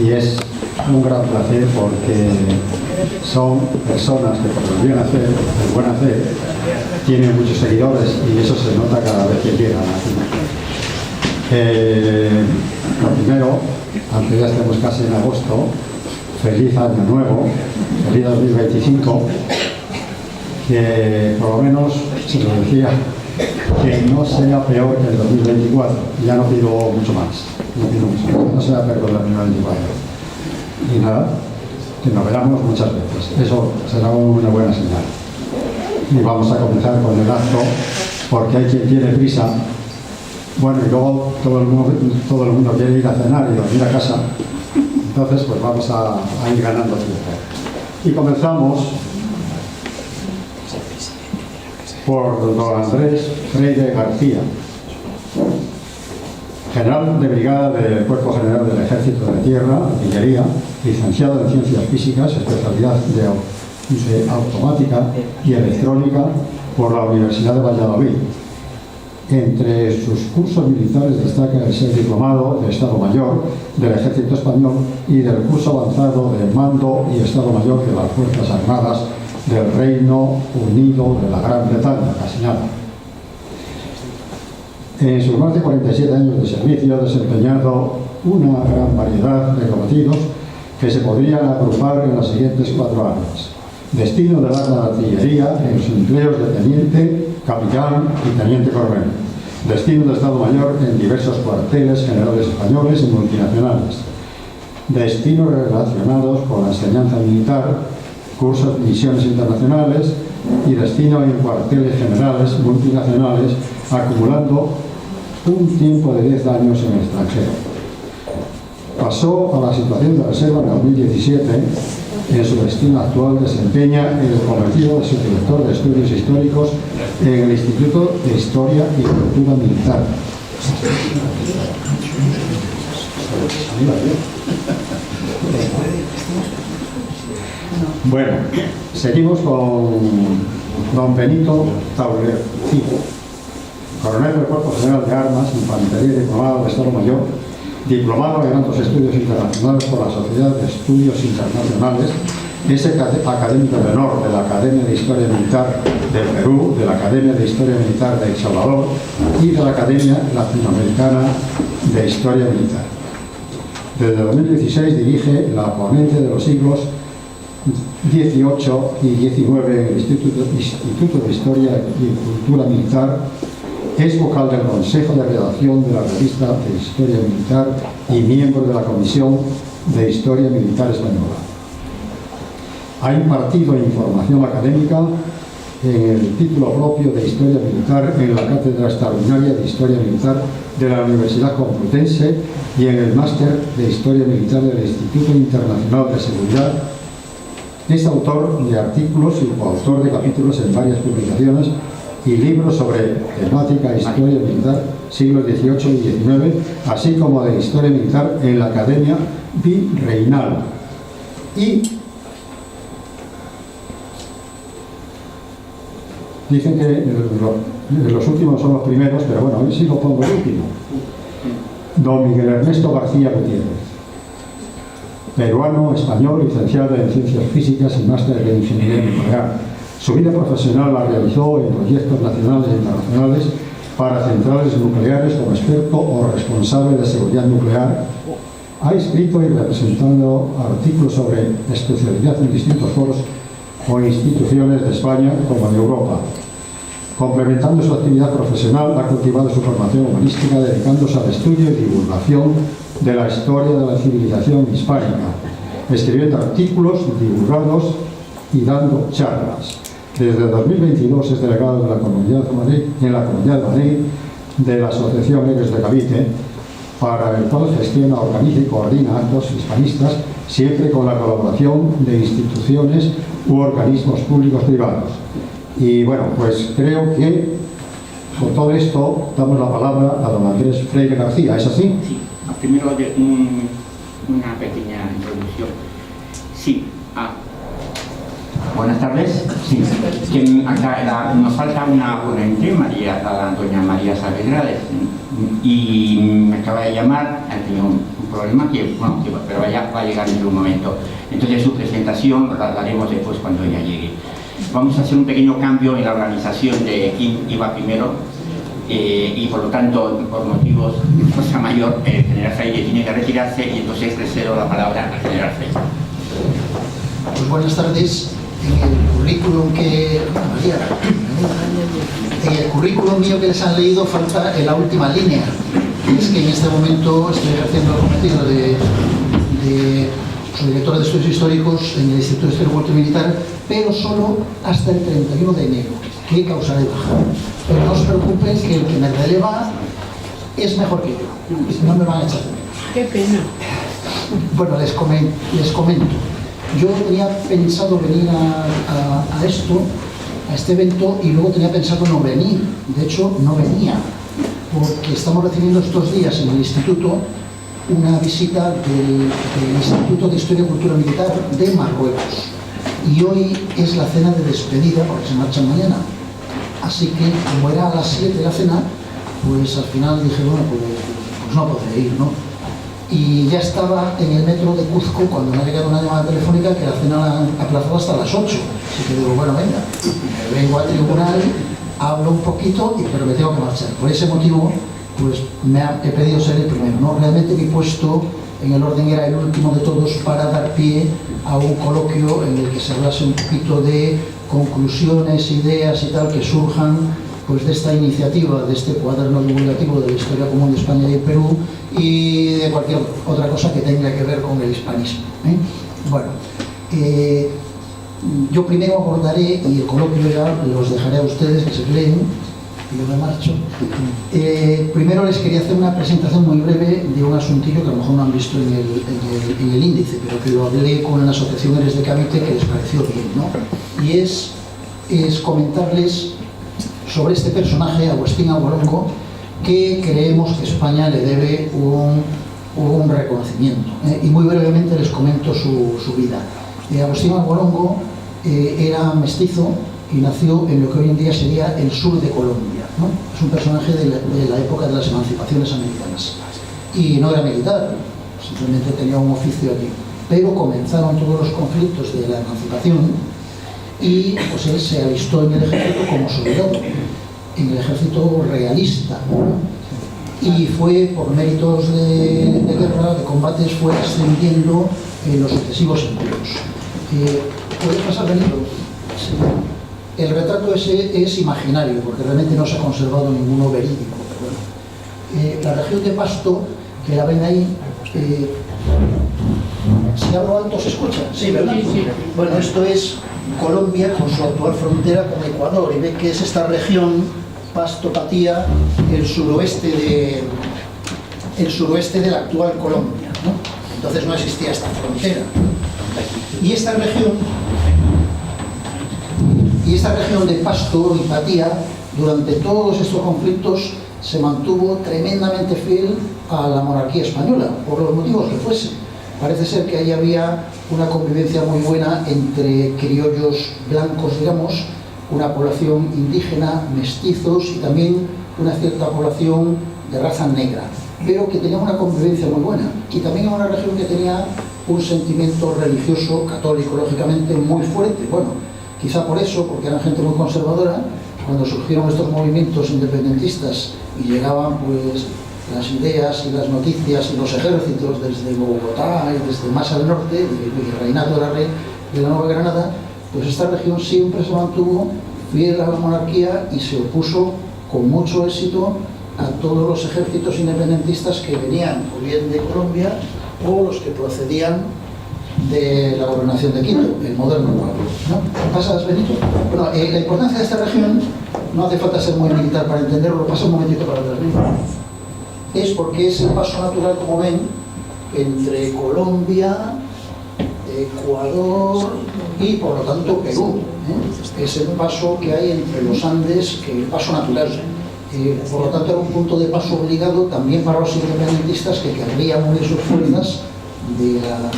y es un gran placer porque son personas que por el bien hacer, el buen hacer, tienen muchos seguidores y eso se nota cada vez que llegan aquí. Lo primero, aunque ya estemos casi en agosto, feliz año nuevo, feliz 2025, que por lo menos, se lo decía, que no sea peor que el 2024. Ya no pido mucho más, no sea peor que el 2024. Y nada, que nos veamos muchas veces. Eso será una buena señal. Y vamos a comenzar con el acto, porque hay quien tiene prisa. Bueno, y luego todo el mundo quiere ir a cenar y dormir a casa. Entonces, pues vamos a ir ganando tiempo. Y comenzamos por don Andrés Freire García, general de brigada del Cuerpo General del Ejército de Tierra, Artillería, licenciado en Ciencias Físicas, especialidad de Automática y Electrónica por la Universidad de Valladolid. Entre sus cursos militares destaca el ser diplomado de Estado Mayor del Ejército Español y del curso avanzado de Mando y Estado Mayor de las Fuerzas Armadas del Reino Unido de la Gran Bretaña, casi nada. En sus más de 47 años de servicio ha desempeñado una gran variedad de cometidos que se podrían agrupar en las siguientes 4 áreas. Destino del arma de artillería en los empleos de teniente, capitán y teniente coronel. Destino de Estado Mayor en diversos cuarteles generales españoles y multinacionales. Destinos relacionados con la enseñanza militar, cursos de misiones internacionales y destino en cuarteles generales multinacionales, acumulando un tiempo de 10 años en el extranjero. Pasó a la situación de reserva en 2017. En su destino actual desempeña el cometido de subdirector de estudios históricos en el Instituto de Historia y Cultura Militar. Bueno, seguimos con don Benito Taulercillo, coronel del Cuerpo General de Armas, Infantería y diplomado de Estado Mayor, diplomado en altos estudios internacionales por la Sociedad de Estudios Internacionales, es académico de honor de la Academia de Historia Militar de Perú, de la Academia de Historia Militar de El Salvador y de la Academia Latinoamericana de Historia Militar. Desde 2016 dirige la ponente de los siglos XVIII y XIX en el Instituto de Historia y Cultura Militar. Es vocal del Consejo de Redacción de la Revista de Historia Militar y miembro de la Comisión de Historia Militar Española. Ha impartido información académica en el título propio de Historia Militar en la Cátedra Extraordinaria de Historia Militar de la Universidad Complutense y en el Máster de Historia Militar del Instituto Internacional de Seguridad. Es autor de artículos y coautor de capítulos en varias publicaciones y libros sobre temática historia militar, siglos XVIII y XIX, así como de historia militar en la Academia Virreinal. Y dicen que los últimos son los primeros, pero bueno, hoy sí lo pongo el último. Don Miguel Ernesto García Gutiérrez, peruano, español, licenciado en Ciencias Físicas y máster de Ingeniería Nuclear. Su vida profesional la realizó en proyectos nacionales e internacionales para centrales nucleares como experto o responsable de seguridad nuclear. Ha escrito y representado artículos sobre especialidad en distintos foros o instituciones de España como de Europa. Complementando su actividad profesional, ha cultivado su formación humanística dedicándose al estudio y divulgación de la historia de la civilización hispánica, escribiendo artículos divulgados y dando charlas. Desde 2022 es delegado de la Comunidad de Madrid, en la Comunidad de Madrid de la Asociación Héroes de Cavite, para el cual gestiona, organiza y coordina actos hispanistas, siempre con la colaboración de instituciones u organismos públicos privados. Y bueno, pues creo que con todo esto damos la palabra a don Andrés Freire García, ¿es así? Sí, primero una pequeña introducción. Sí, buenas tardes. Sí, nos falta una ponente, doña María Saavedra, y me acaba de llamar, ha tenido un problema que, bueno, pero va a llegar en algún momento. Entonces su presentación la daremos después cuando ella llegue. Vamos a hacer un pequeño cambio en la organización de quién iba primero y por lo tanto, por motivos de fuerza mayor, el general Freire tiene que retirarse y entonces le cedo la palabra al general Freire. Pues buenas tardes. En el currículum que... María, en el currículum mío que les han leído falta en la última línea, que es que en este momento estoy ejerciendo el cometido de subdirector de estudios históricos en el Instituto Histórico Militar, pero solo hasta el 31 de enero, que causaré baja. Pero no os preocupen, que el que me releva es mejor que yo, no me van a echar. Qué pena. Bueno, les comento. Yo tenía pensado venir a este evento, y luego tenía pensado no venir. De hecho, no venía, porque estamos recibiendo estos días en el instituto una visita del Instituto de Historia y Cultura Militar de Marruecos. Y hoy es la cena de despedida, porque se marchan mañana. Así que, como era a las 7 de la cena, pues al final dije, bueno, pues no podré ir, ¿no? Y ya estaba en el metro de Cuzco cuando me ha llegado una llamada telefónica que la cena la han aplazado hasta las 8. Así que digo, bueno, venga, me vengo al tribunal, hablo un poquito, pero me tengo que marchar. Por ese motivo, pues he pedido ser el primero, ¿no? Realmente mi puesto en el orden era el último de todos para dar pie a un coloquio en el que se hablase un poquito de conclusiones, ideas y tal que surjan pues de esta iniciativa, de este cuaderno divulgativo de la historia común de España y el Perú, y de cualquier otra cosa que tenga que ver con el hispanismo. Bueno, yo primero abordaré, y el coloquio ya los dejaré a ustedes que se leen, y yo me marcho. Primero les quería hacer una presentación muy breve de un asuntillo que a lo mejor no han visto en el índice, pero que lo hablé con la asociación Eres de Cavite, que les pareció bien, ¿no? Y es comentarles sobre este personaje, Agustín Aguarongo, que creemos que España le debe un reconocimiento. Y muy brevemente les comento su vida. Agustín Aguarongo era mestizo y nació en lo que hoy en día sería el sur de Colombia, ¿no? Es un personaje de la época de las emancipaciones americanas. Y no era militar, simplemente tenía un oficio aquí. Pero comenzaron todos los conflictos de la emancipación y pues él se alistó en el ejército como soldado, en el ejército realista, y fue por méritos de guerra, de combates, fue ascendiendo en los sucesivos empleos. ¿Puede pasar, Benito? Sí. El retrato ese es imaginario, porque realmente no se ha conservado ninguno verídico. Bueno, la región de Pasto, que la ven ahí, si hablo alto se escucha, sí, ¿verdad? Sí, sí. Bueno, esto es Colombia con su actual frontera con Ecuador, y ve que es esta región, Pasto-Patía, el suroeste de la actual Colombia, ¿no? Entonces no existía esta frontera. Y esta región de Pasto y Patía, durante todos estos conflictos, se mantuvo tremendamente fiel a la monarquía española, por los motivos que fuese. Parece ser que ahí había una convivencia muy buena entre criollos blancos, digamos, una población indígena, mestizos y también una cierta población de raza negra, pero que tenía una convivencia muy buena. Y también era una región que tenía un sentimiento religioso, católico, lógicamente, muy fuerte. Bueno, quizá por eso, porque eran gente muy conservadora, cuando surgieron estos movimientos independentistas y llegaban pues las ideas y las noticias y los ejércitos desde Bogotá y desde más al norte, el Virreinato de la Nueva Granada, pues esta región siempre se mantuvo fiel a la monarquía y se opuso con mucho éxito a todos los ejércitos independentistas que venían o bien de Colombia o los que procedían de la gobernación de Quito, el moderno Ecuador, ¿no? ¿Pasas, Benito? Bueno, la importancia de esta región, no hace falta ser muy militar para entenderlo, pasa un momentito para atrás, es porque es el paso natural, como ven, entre Colombia, Ecuador y por lo tanto Perú, es el paso que hay entre los Andes, que el paso natural, por lo tanto era un punto de paso obligado también para los independentistas que querrían unir sus fuerzas de la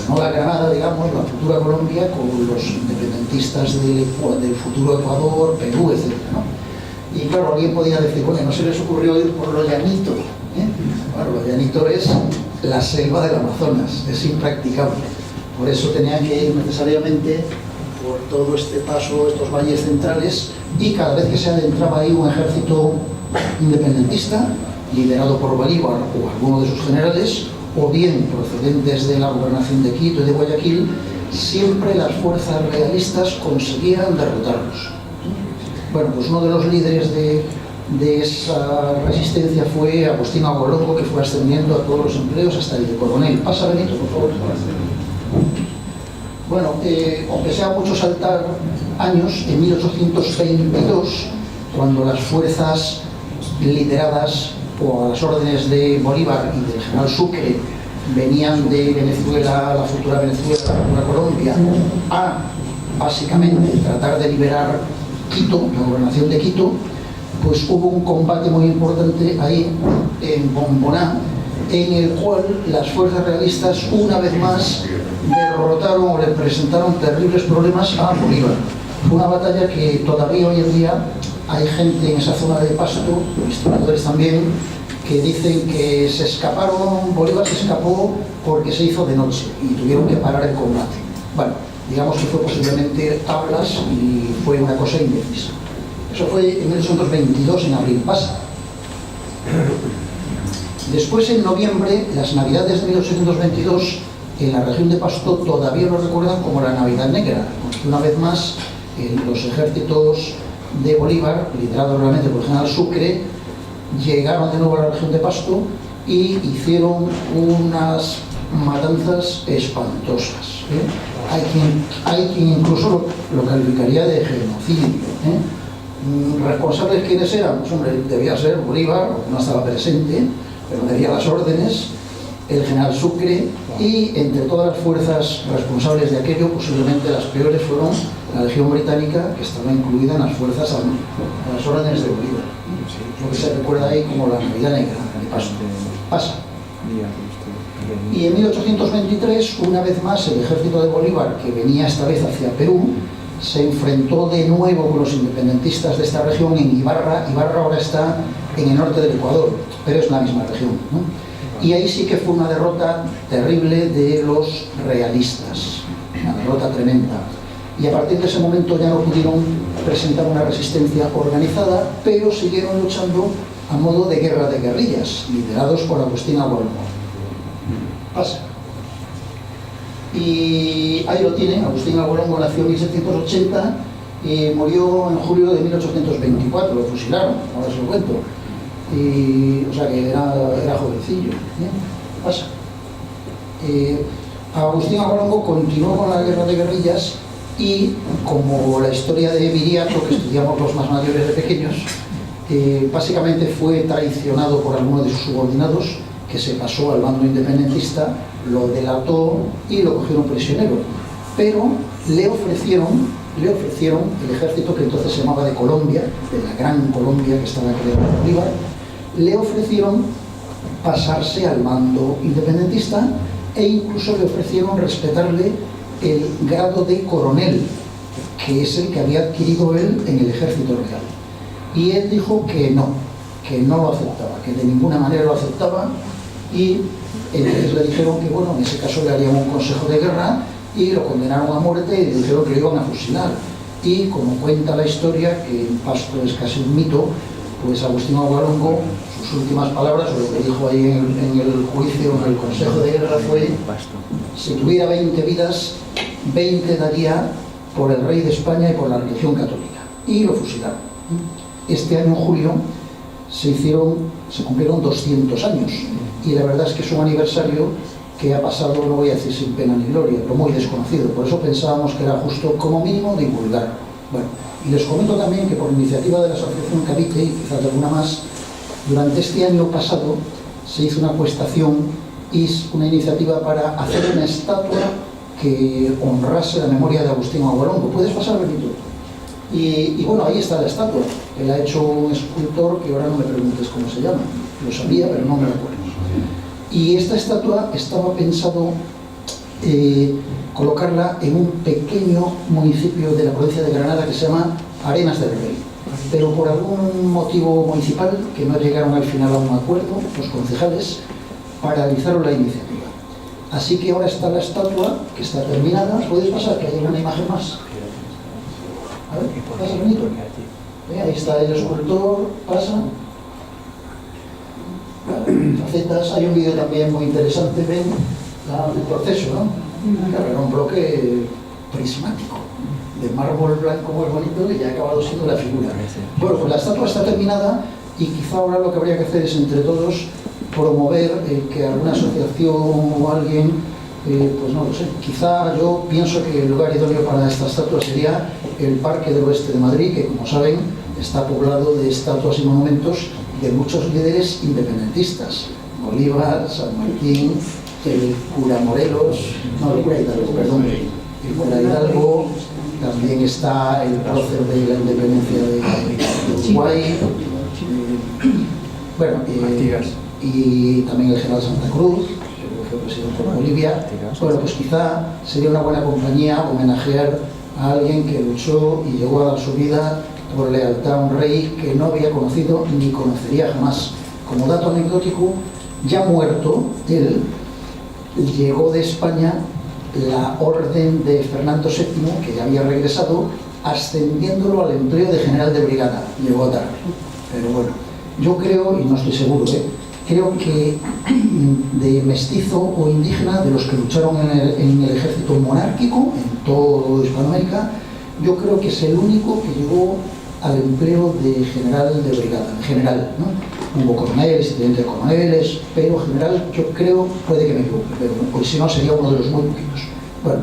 Nueva Granada, digamos, la futura Colombia, con los independentistas del futuro Ecuador, Perú, etc., ¿no? Y claro, alguien podía decir, bueno, no se les ocurrió ir por lo llanito, Bueno, lo llanito es la selva del Amazonas, es impracticable. Por eso tenían que ir necesariamente por todo este paso, estos valles centrales, y cada vez que se adentraba ahí un ejército independentista, liderado por Bolívar o alguno de sus generales, o bien procedentes de la gobernación de Quito y de Guayaquil, siempre las fuerzas realistas conseguían derrotarlos. Bueno, pues uno de los líderes de esa resistencia fue Agustín Agolongo, que fue ascendiendo a todos los empleos hasta el de coronel. Pasa, Benito, por favor. Bueno, aunque sea mucho saltar años, en 1822, cuando las fuerzas lideradas por las órdenes de Bolívar y del general Sucre venían de Venezuela, la futura Venezuela, la futura Colombia, a básicamente tratar de liberar Quito, la gobernación de Quito, pues hubo un combate muy importante ahí en Bomboná, en el cual las fuerzas realistas una vez más derrotaron o le presentaron terribles problemas a Bolívar. Fue una batalla que todavía hoy en día hay gente en esa zona de Pasto, historiadores también, que dicen que se escaparon, Bolívar se escapó porque se hizo de noche y tuvieron que parar el combate. Bueno, digamos que fue posiblemente tablas y fue una cosa indecisa. Eso fue en 1822, en abril pasa. Después, en noviembre, las Navidades de 1822, en la región de Pasto todavía lo recuerdan como la Navidad Negra, porque una vez más los ejércitos de Bolívar, liderados realmente por el general Sucre, llegaron de nuevo a la región de Pasto y hicieron unas matanzas espantosas. Hay quien incluso lo calificaría de genocidio. ¿Responsables quiénes eran? Pues hombre, debía ser Bolívar, que no estaba presente, pero debía las órdenes, el general Sucre, y entre todas las fuerzas responsables de aquello, posiblemente las peores fueron la Legión Británica, que estaba incluida en las fuerzas a las órdenes de Bolívar. Lo que se recuerda ahí como la Navidad Negra de Pasto. Pasa. Y en 1823, una vez más, el ejército de Bolívar, que venía esta vez hacia Perú, se enfrentó de nuevo con los independentistas de esta región en Ibarra. Ibarra ahora está en el norte del Ecuador, pero es la misma región, ¿no? Y ahí sí que fue una derrota terrible de los realistas, una derrota tremenda. Y a partir de ese momento ya no pudieron presentar una resistencia organizada, pero siguieron luchando a modo de guerra de guerrillas, liderados por Agustín Agolongo. Pasa. Y ahí lo tienen. Agustín Agolongo nació en 1780 y murió en julio de 1824, lo fusilaron, ahora se lo cuento. Y, o sea que era jovencillo. Pasa. Agustín Agolongo continuó con la guerra de guerrillas y, como la historia de Viriato, que estudiamos los más mayores de pequeños, básicamente fue traicionado por alguno de sus subordinados, que se pasó al bando independentista, lo delató y lo cogieron prisionero. Pero le ofrecieron el ejército, que entonces se llamaba de Colombia, de la Gran Colombia que estaba creada por Bolívar, le ofrecieron pasarse al bando independentista e incluso le ofrecieron respetarle el grado de coronel, que es el que había adquirido él en el ejército real. Y él dijo que no lo aceptaba, que de ninguna manera lo aceptaba, y entonces le dijeron que bueno, en ese caso le harían un consejo de guerra y lo condenaron a muerte y le dijeron que lo iban a fusilar. Y como cuenta la historia, que en Pasto es casi un mito, pues Agustín Agolongo, sus últimas palabras, o lo que dijo ahí en el juicio, en el consejo de guerra, fue: si tuviera 20 vidas, 20 daría por el rey de España y por la religión católica. Y lo fusilaron. Este año, en julio, se cumplieron 200 años, y la verdad es que es un aniversario que ha pasado, no voy a decir sin pena ni gloria, pero muy desconocido. Por eso pensábamos que era justo, como mínimo, divulgar. Bueno, y les comento también que por iniciativa de la Asociación Cavite, y quizás de alguna más, durante este año pasado se hizo una acuestación y una iniciativa para hacer una estatua que honrase la memoria de Agustín Agolongo. ¿Puedes pasar, Benito? Y bueno, ahí está la estatua, que la ha hecho un escultor que ahora no me preguntes cómo se llama. Lo sabía, pero no me recuerdo. Y esta estatua estaba pensado colocarla en un pequeño municipio de la provincia de Granada que se llama Arenas del Rey. Pero por algún motivo municipal, que no llegaron al final a un acuerdo, los concejales, paralizaron la iniciativa. Así que ahora está la estatua, que está terminada. ¿Puedes pasar? Que hay una imagen más. A ver, pasa bonito. Ahí está el escultor, pasa. Facetas. Hay un vídeo también muy interesante, ven el proceso, ¿no? Claro, era un bloque prismático, de mármol blanco muy bonito, y ya ha acabado siendo la figura. Bueno, pues la estatua está terminada y quizá ahora lo que habría que hacer es entre todos promover que alguna asociación o alguien, pues no lo sé, quizá yo pienso que el lugar idóneo para esta estatua sería el Parque del Oeste de Madrid, que como saben está poblado de estatuas y monumentos de muchos líderes independentistas: Bolívar, San Martín, el cura Morelos, no, el cura Hidalgo, perdón, el cura Hidalgo, también está el prócer de la independencia de Uruguay, bueno, y también el general Santa Cruz, que fue presidente de Bolivia. Bueno, pues quizá sería una buena compañía homenajear a alguien que luchó y llegó a dar su vida por lealtad a un rey que no había conocido ni conocería jamás. Como dato anecdótico, ya muerto él, llegó de España la orden de Fernando VII, que ya había regresado, ascendiéndolo al empleo de general de brigada. Llegó a dar. Pero bueno, yo creo, y no estoy seguro, creo que de mestizo o indígena, de los que lucharon en el ejército monárquico en todo Hispanoamérica, yo creo que es el único que llegó al empleo de general de brigada, general, ¿no? Hubo coroneles y tenientes coroneles, pero general, yo creo, puede que me equivoque, pero pues si no sería uno de los muy poquitos. Bueno,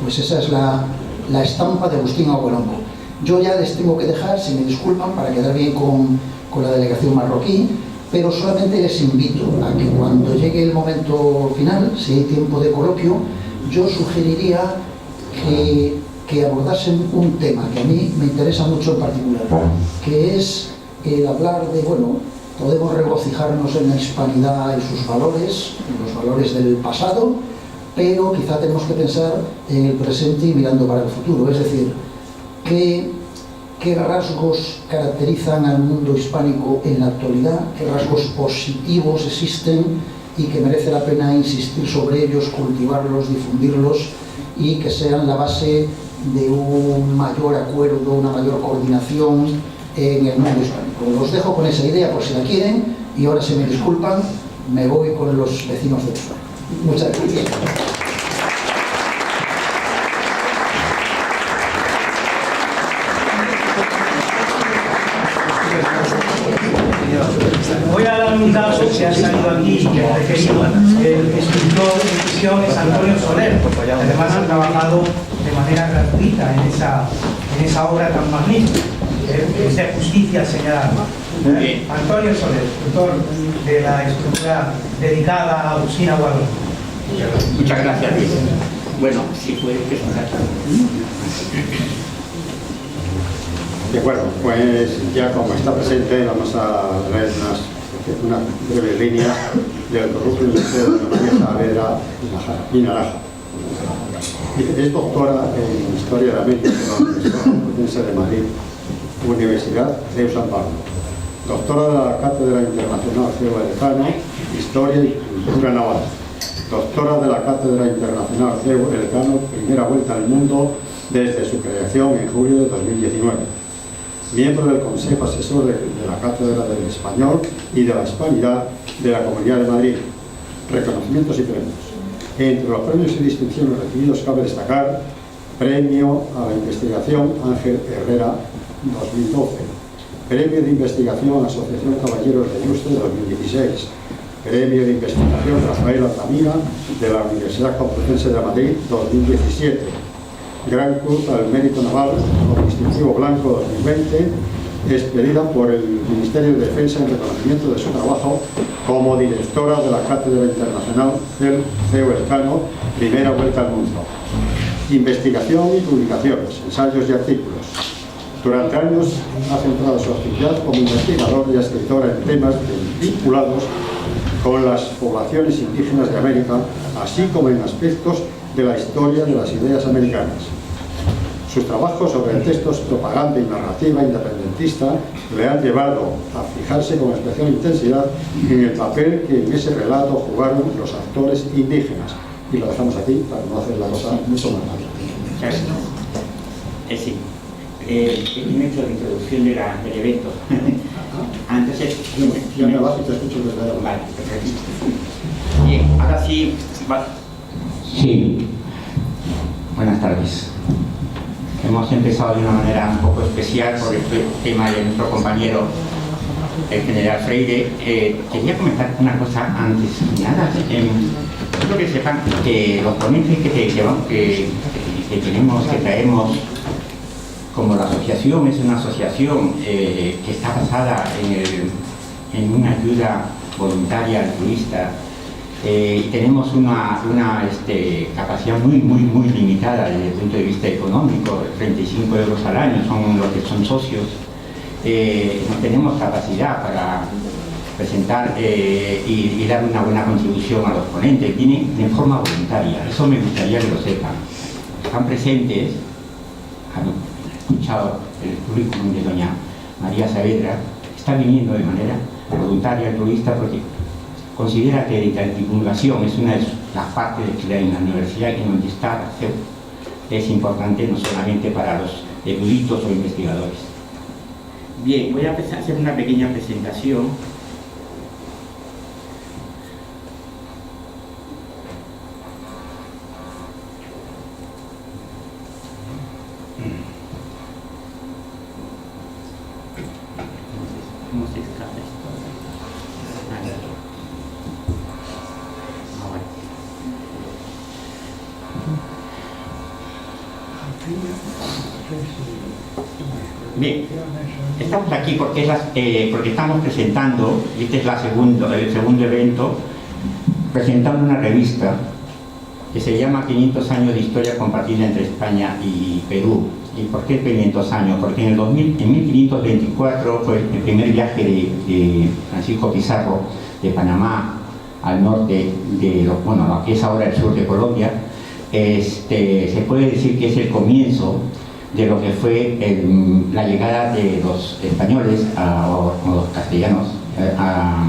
pues esa es la estampa de Agustín Agualongo. Yo ya les tengo que dejar, si me disculpan, para quedar bien con la delegación marroquí, pero solamente les invito a que cuando llegue el momento final, si hay tiempo de coloquio, yo sugeriría que abordasen un tema que a mí me interesa mucho en particular, que es el hablar de, bueno, podemos regocijarnos en la hispanidad y sus valores, en los valores del pasado, pero quizá tenemos que pensar en el presente y mirando para el futuro. Es decir, ¿qué rasgos caracterizan al mundo hispánico en la actualidad? ¿Qué rasgos positivos existen y que merece la pena insistir sobre ellos, cultivarlos, difundirlos y que sean la base de un mayor acuerdo, una mayor coordinación en el mundo hispánico? Los dejo con esa idea por si la quieren, y ahora, si me disculpan, me voy con los vecinos de España. Muchas gracias. Voy a dar un dato que ha salido aquí y que ha referido el escritor de ficción es Antonio Soler, que además ha trabajado de manera gratuita en esa obra tan magnífica. Es de justicia señalar. Antonio Soler, autor de la escultura dedicada a Agustín Agualongo. Muchas gracias, Luis. Bueno, si puede presentar. De acuerdo, pues ya como está presente, vamos a leer unas breves líneas del currículum de María Saavedra y Naranjo. Es doctora en Historia de América de la Universidad Complutense de Madrid, Universidad CEU San Pablo. Doctora de la Cátedra Internacional CEU Elcano, Historia y Cultura Naval. Doctora de la Cátedra Internacional CEU Elcano, primera vuelta al mundo desde su creación en julio de 2019. Miembro del Consejo Asesor de la Cátedra del Español y de la Hispanidad de la Comunidad de Madrid. Reconocimientos y premios. Entre los premios y distinciones recibidos cabe destacar Premio a la Investigación Ángel Herrera 2012, Premio de Investigación Asociación Caballeros de Ilustre 2016, Premio de Investigación Rafael Altamira de la Universidad Complutense de Madrid 2017, Gran Cruz al Mérito Naval con distintivo blanco 2020, expedida por el Ministerio de Defensa en reconocimiento de su trabajo como directora de la Cátedra Internacional CEU Elcano, primera vuelta al mundo. Investigación y publicaciones, ensayos y artículos. Durante años ha centrado su actividad como investigador y escritora en temas vinculados con las poblaciones indígenas de América, así como en aspectos de la historia de las ideas americanas. Sus trabajos sobre textos, propaganda y narrativa independentista le han llevado a fijarse con especial intensidad en el papel que en ese relato jugaron los actores indígenas. Y lo dejamos aquí para no hacer la cosa mucho más larga. Sí, he hecho la introducción del evento. Entonces, ya me vas y te escucho desde ahí. Vale, perfecto. Bien, ahora sí. Sí. Buenas tardes. Hemos empezado de una manera un poco especial por el tema de nuestro compañero, el general Freire. Quería comentar una cosa antes de nada. Quiero que sepan que los ponentes que traemos, como la asociación es una asociación que está basada en una ayuda voluntaria altruista, tenemos una capacidad muy limitada desde el punto de vista económico, 35 euros al año son los que son socios. No tenemos capacidad para presentar y dar una buena contribución a los ponentes. Vienen de forma voluntaria, eso me gustaría que lo sepan. Están presentes, han escuchado el currículum de doña María Saavedra, está viniendo de manera voluntaria, altruista, porque considera que la divulgación es una de las partes de la universidad en donde está la CEU. Es importante no solamente para los eruditos o investigadores. Bien, voy a empezar a hacer una pequeña presentación. ¿Cómo se escapa esto? Bien, estamos aquí porque estamos presentando, y este es el segundo evento, presentando una revista que se llama 500 años de historia compartida entre España y Perú. ¿Y por qué 500 años? Porque en 1524 fue el primer viaje de Francisco Pizarro de Panamá al norte de lo que es ahora el sur de Colombia. Se puede decir que es el comienzo de lo que fue la llegada de los españoles o los castellanos a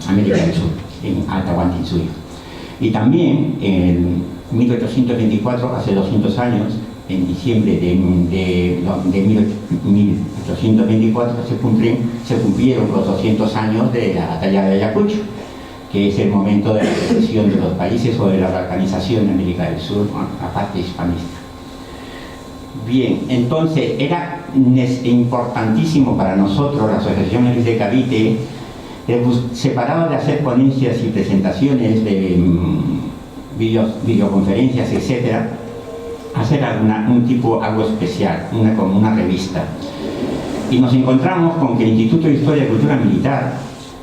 América del Sur, en Atahuantinsuyo. Y también en 1824, hace 200 años, en diciembre de 1824 se cumplieron los 200 años de la batalla de Ayacucho, que es el momento de la secesión de los países o de la balcanización de América del Sur, la parte hispanista. Bien, entonces era importantísimo para nosotros, la Asociación Elis de Cavite, separado de hacer ponencias y presentaciones de videoconferencias, etcétera, hacer algo especial, como una revista. Y nos encontramos con que el Instituto de Historia y Cultura Militar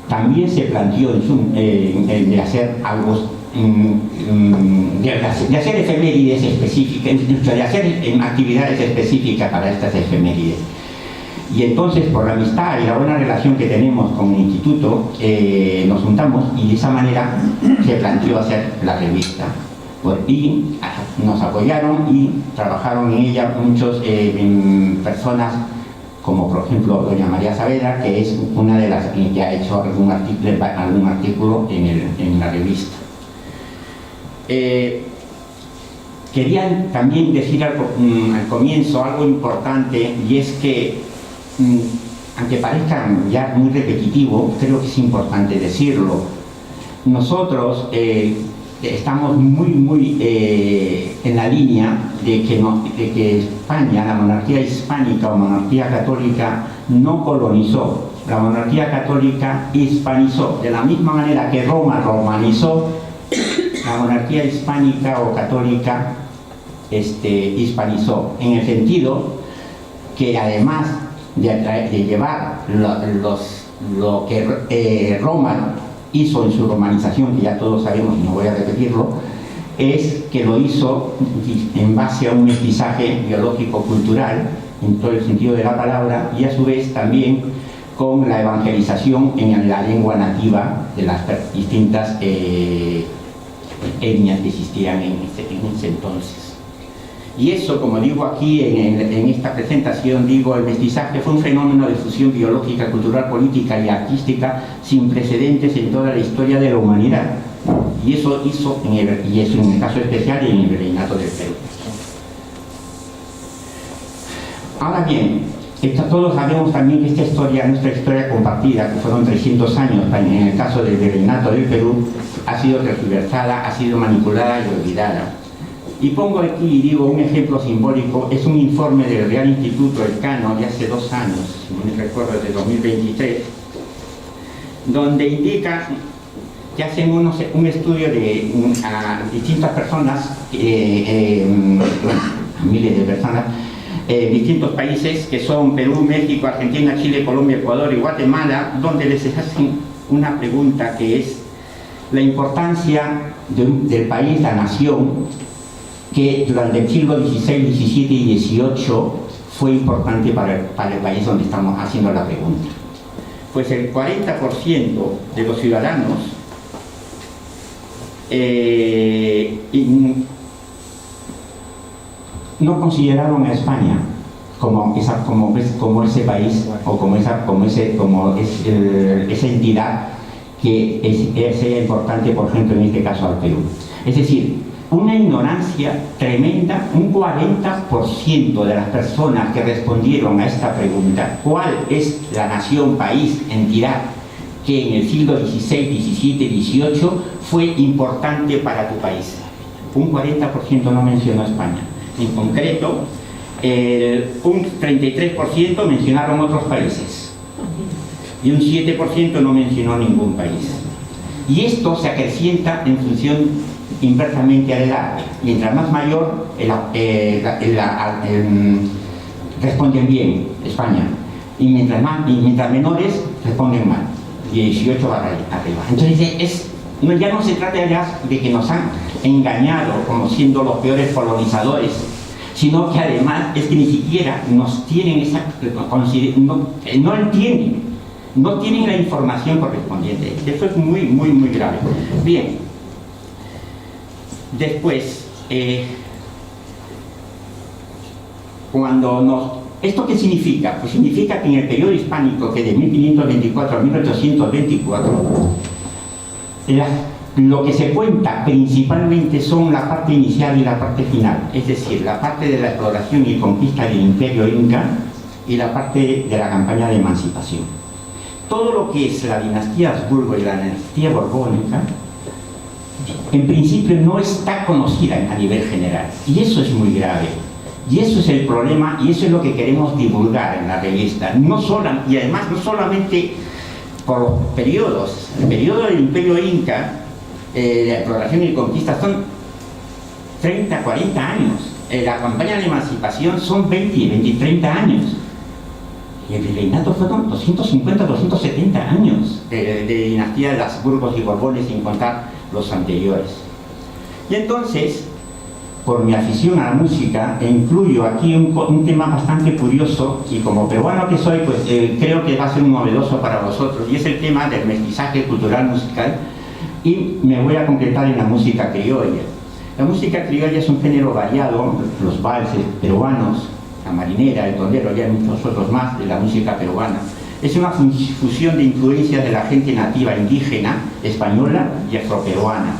también se planteó de hacer algo, de hacer efemérides específicas, de hacer actividades específicas para estas efemérides. Y entonces, por la amistad y la buena relación que tenemos con el instituto, nos juntamos y de esa manera se planteó hacer la revista. Y nos apoyaron y trabajaron en ella muchas personas, como por ejemplo doña María Saavedra, que es una de las que ha hecho algún artículo en la revista. Quería también decir al comienzo algo importante, y es que aunque parezca ya muy repetitivo, creo que es importante decirlo. Nosotros estamos muy en la línea de que España, la monarquía hispánica o monarquía católica, no colonizó. La monarquía católica hispanizó. De la misma manera que Roma romanizó, la monarquía hispánica o católica hispanizó. En el sentido que además de llevar lo que Roma hizo en su romanización, que ya todos sabemos y no voy a repetirlo, es que lo hizo en base a un mestizaje biológico-cultural, en todo el sentido de la palabra, y a su vez también con la evangelización en la lengua nativa de las distintas etnias que existían en ese entonces. Y eso, como digo aquí en esta presentación, digo, el mestizaje fue un fenómeno de fusión biológica, cultural, política y artística sin precedentes en toda la historia de la humanidad. Y eso hizo, y eso en el caso especial, en el Virreinato del Perú. Ahora bien, todos sabemos también que esta historia, nuestra historia compartida, que fueron 300 años en el caso del Virreinato del Perú, ha sido tergiversada, ha sido manipulada y olvidada. Y pongo aquí, digo, un ejemplo simbólico, es un informe del Real Instituto Elcano de hace 2 años, si no me recuerdo, de 2023, donde indica que hacen un estudio a distintas personas, miles de personas, distintos países que son Perú, México, Argentina, Chile, Colombia, Ecuador y Guatemala, donde les hacen una pregunta que es la importancia del país, la nación, que durante el siglo XVI, XVII y XVIII fue importante para el país donde estamos haciendo la pregunta. Pues el 40% de los ciudadanos no consideraron a España como ese país o como esa entidad que sea importante, por ejemplo, en este caso al Perú. Es decir, una ignorancia tremenda, un 40% de las personas que respondieron a esta pregunta, ¿cuál es la nación, país, entidad que en el siglo XVI, XVII, XVIII fue importante para tu país? Un 40% no mencionó a España. En concreto, un 33% mencionaron otros países y un 7% no mencionó ningún país. Y esto se acrecienta en función inversamente a la edad. Mientras más mayor, responden bien, España, y mientras menores responden mal, 18 para arriba. Entonces ya no se trata ya de que nos han engañado como siendo los peores colonizadores, sino que además es que ni siquiera nos tienen no entienden, no tienen la información correspondiente. Eso es muy, muy, muy grave. Bien. Después, ¿esto qué significa? Pues significa que en el periodo hispánico, que de 1524 a 1824, lo que se cuenta principalmente son la parte inicial y la parte final, es decir, la parte de la exploración y conquista del imperio inca y la parte de la campaña de emancipación. Todo lo que es la dinastía Habsburgo y la dinastía borbónica, en principio no está conocida a nivel general, y eso es muy grave, y eso es el problema, y eso es lo que queremos divulgar en la revista. Y además no solamente por los periodos. El periodo del imperio inca, de exploración y conquista, son 30, 40 años. La campaña de emancipación son 20, 30 años. Y el virreinato fueron 250, 270 años de dinastía de Habsburgos y Borbones, sin contar los anteriores. Y entonces, por mi afición a la música, incluyo aquí un tema bastante curioso, y como peruano que soy, pues creo que va a ser novedoso para vosotros, y es el tema del mestizaje cultural musical, y me voy a concretar en la música criolla. La música criolla es un género variado, los valses peruanos, la marinera, el tondero, y hay muchos otros más de la música peruana. Es una fusión de influencias de la gente nativa indígena, española y afroperuana.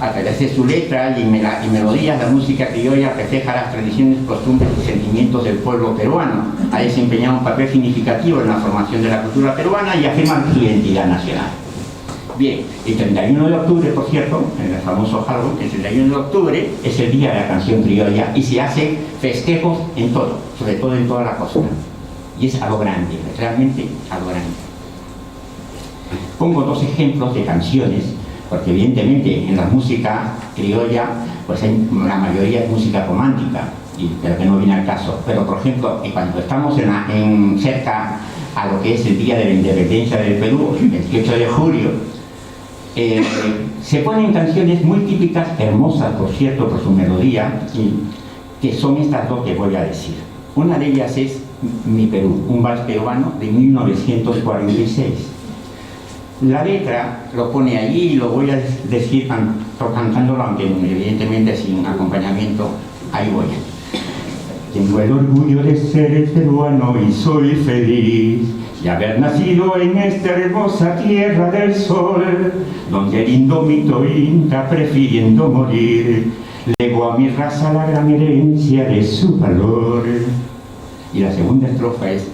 A través de su letra y melodías, la música criolla refleja las tradiciones, costumbres y sentimientos del pueblo peruano. Ha desempeñado un papel significativo en la formación de la cultura peruana y afirma su identidad nacional. Bien, el 31 de octubre, por cierto, en el famoso Halloween, el 31 de octubre es el día de la canción criolla y se hacen festejos en todo, sobre todo en toda la costa. Y es a lo grande, realmente a lo grande. Pongo 2 ejemplos de canciones, porque evidentemente en la música criolla, pues la mayoría es música romántica, pero que no viene al caso. Pero por ejemplo, cuando estamos cerca a lo que es el día de la independencia del Perú, el 28 de julio, se ponen canciones muy típicas, hermosas por cierto por su melodía, que son estas 2 que voy a decir. Una de ellas es Mi Perú, un vals peruano de 1946. La letra lo pone allí y lo voy a decir cantándolo, aunque evidentemente sin acompañamiento. Ahí voy. Tengo el orgullo de ser peruano y soy feliz de haber nacido en esta hermosa tierra del sol, donde el indómito inca, prefiriendo morir, legó a mi raza la gran herencia de su valor. Y la segunda estrofa es: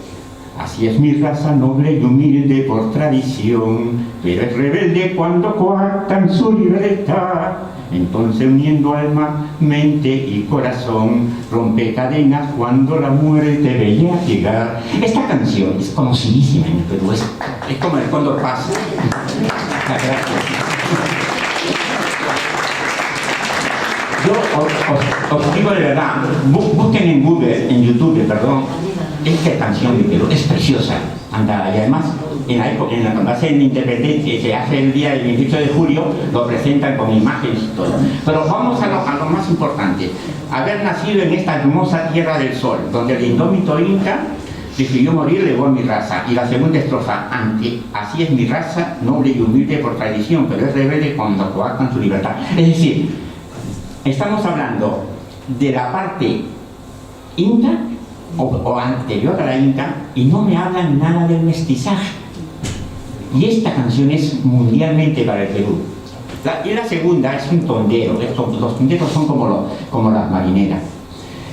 así es mi raza noble y humilde por tradición, pero es rebelde cuando coactan su libertad. Entonces, uniendo alma, mente y corazón, rompe cadenas cuando la muerte veía llegar. Esta canción es conocidísima en el Perú, es como el Cóndor Paz. Yo os digo de verdad, busquen en Google, en YouTube, perdón, esta canción de Perú, es preciosa. Anda, y además, cuando hacen la independencia, se hace el día del 28 de julio, lo presentan con imágenes y todo. Pero vamos a lo más importante: haber nacido en esta hermosa tierra del sol, donde el indómito inca decidió morir, legó a mi raza. Y la segunda estrofa: así es mi raza, noble y humilde por tradición, pero es rebelde cuando coactan su libertad. Es decir, estamos hablando de la parte inca o anterior a la inca, y no me hablan nada del mestizaje. Y esta canción es mundialmente para el Perú. Y la segunda es un tondero. Los tonderos son como las marineras.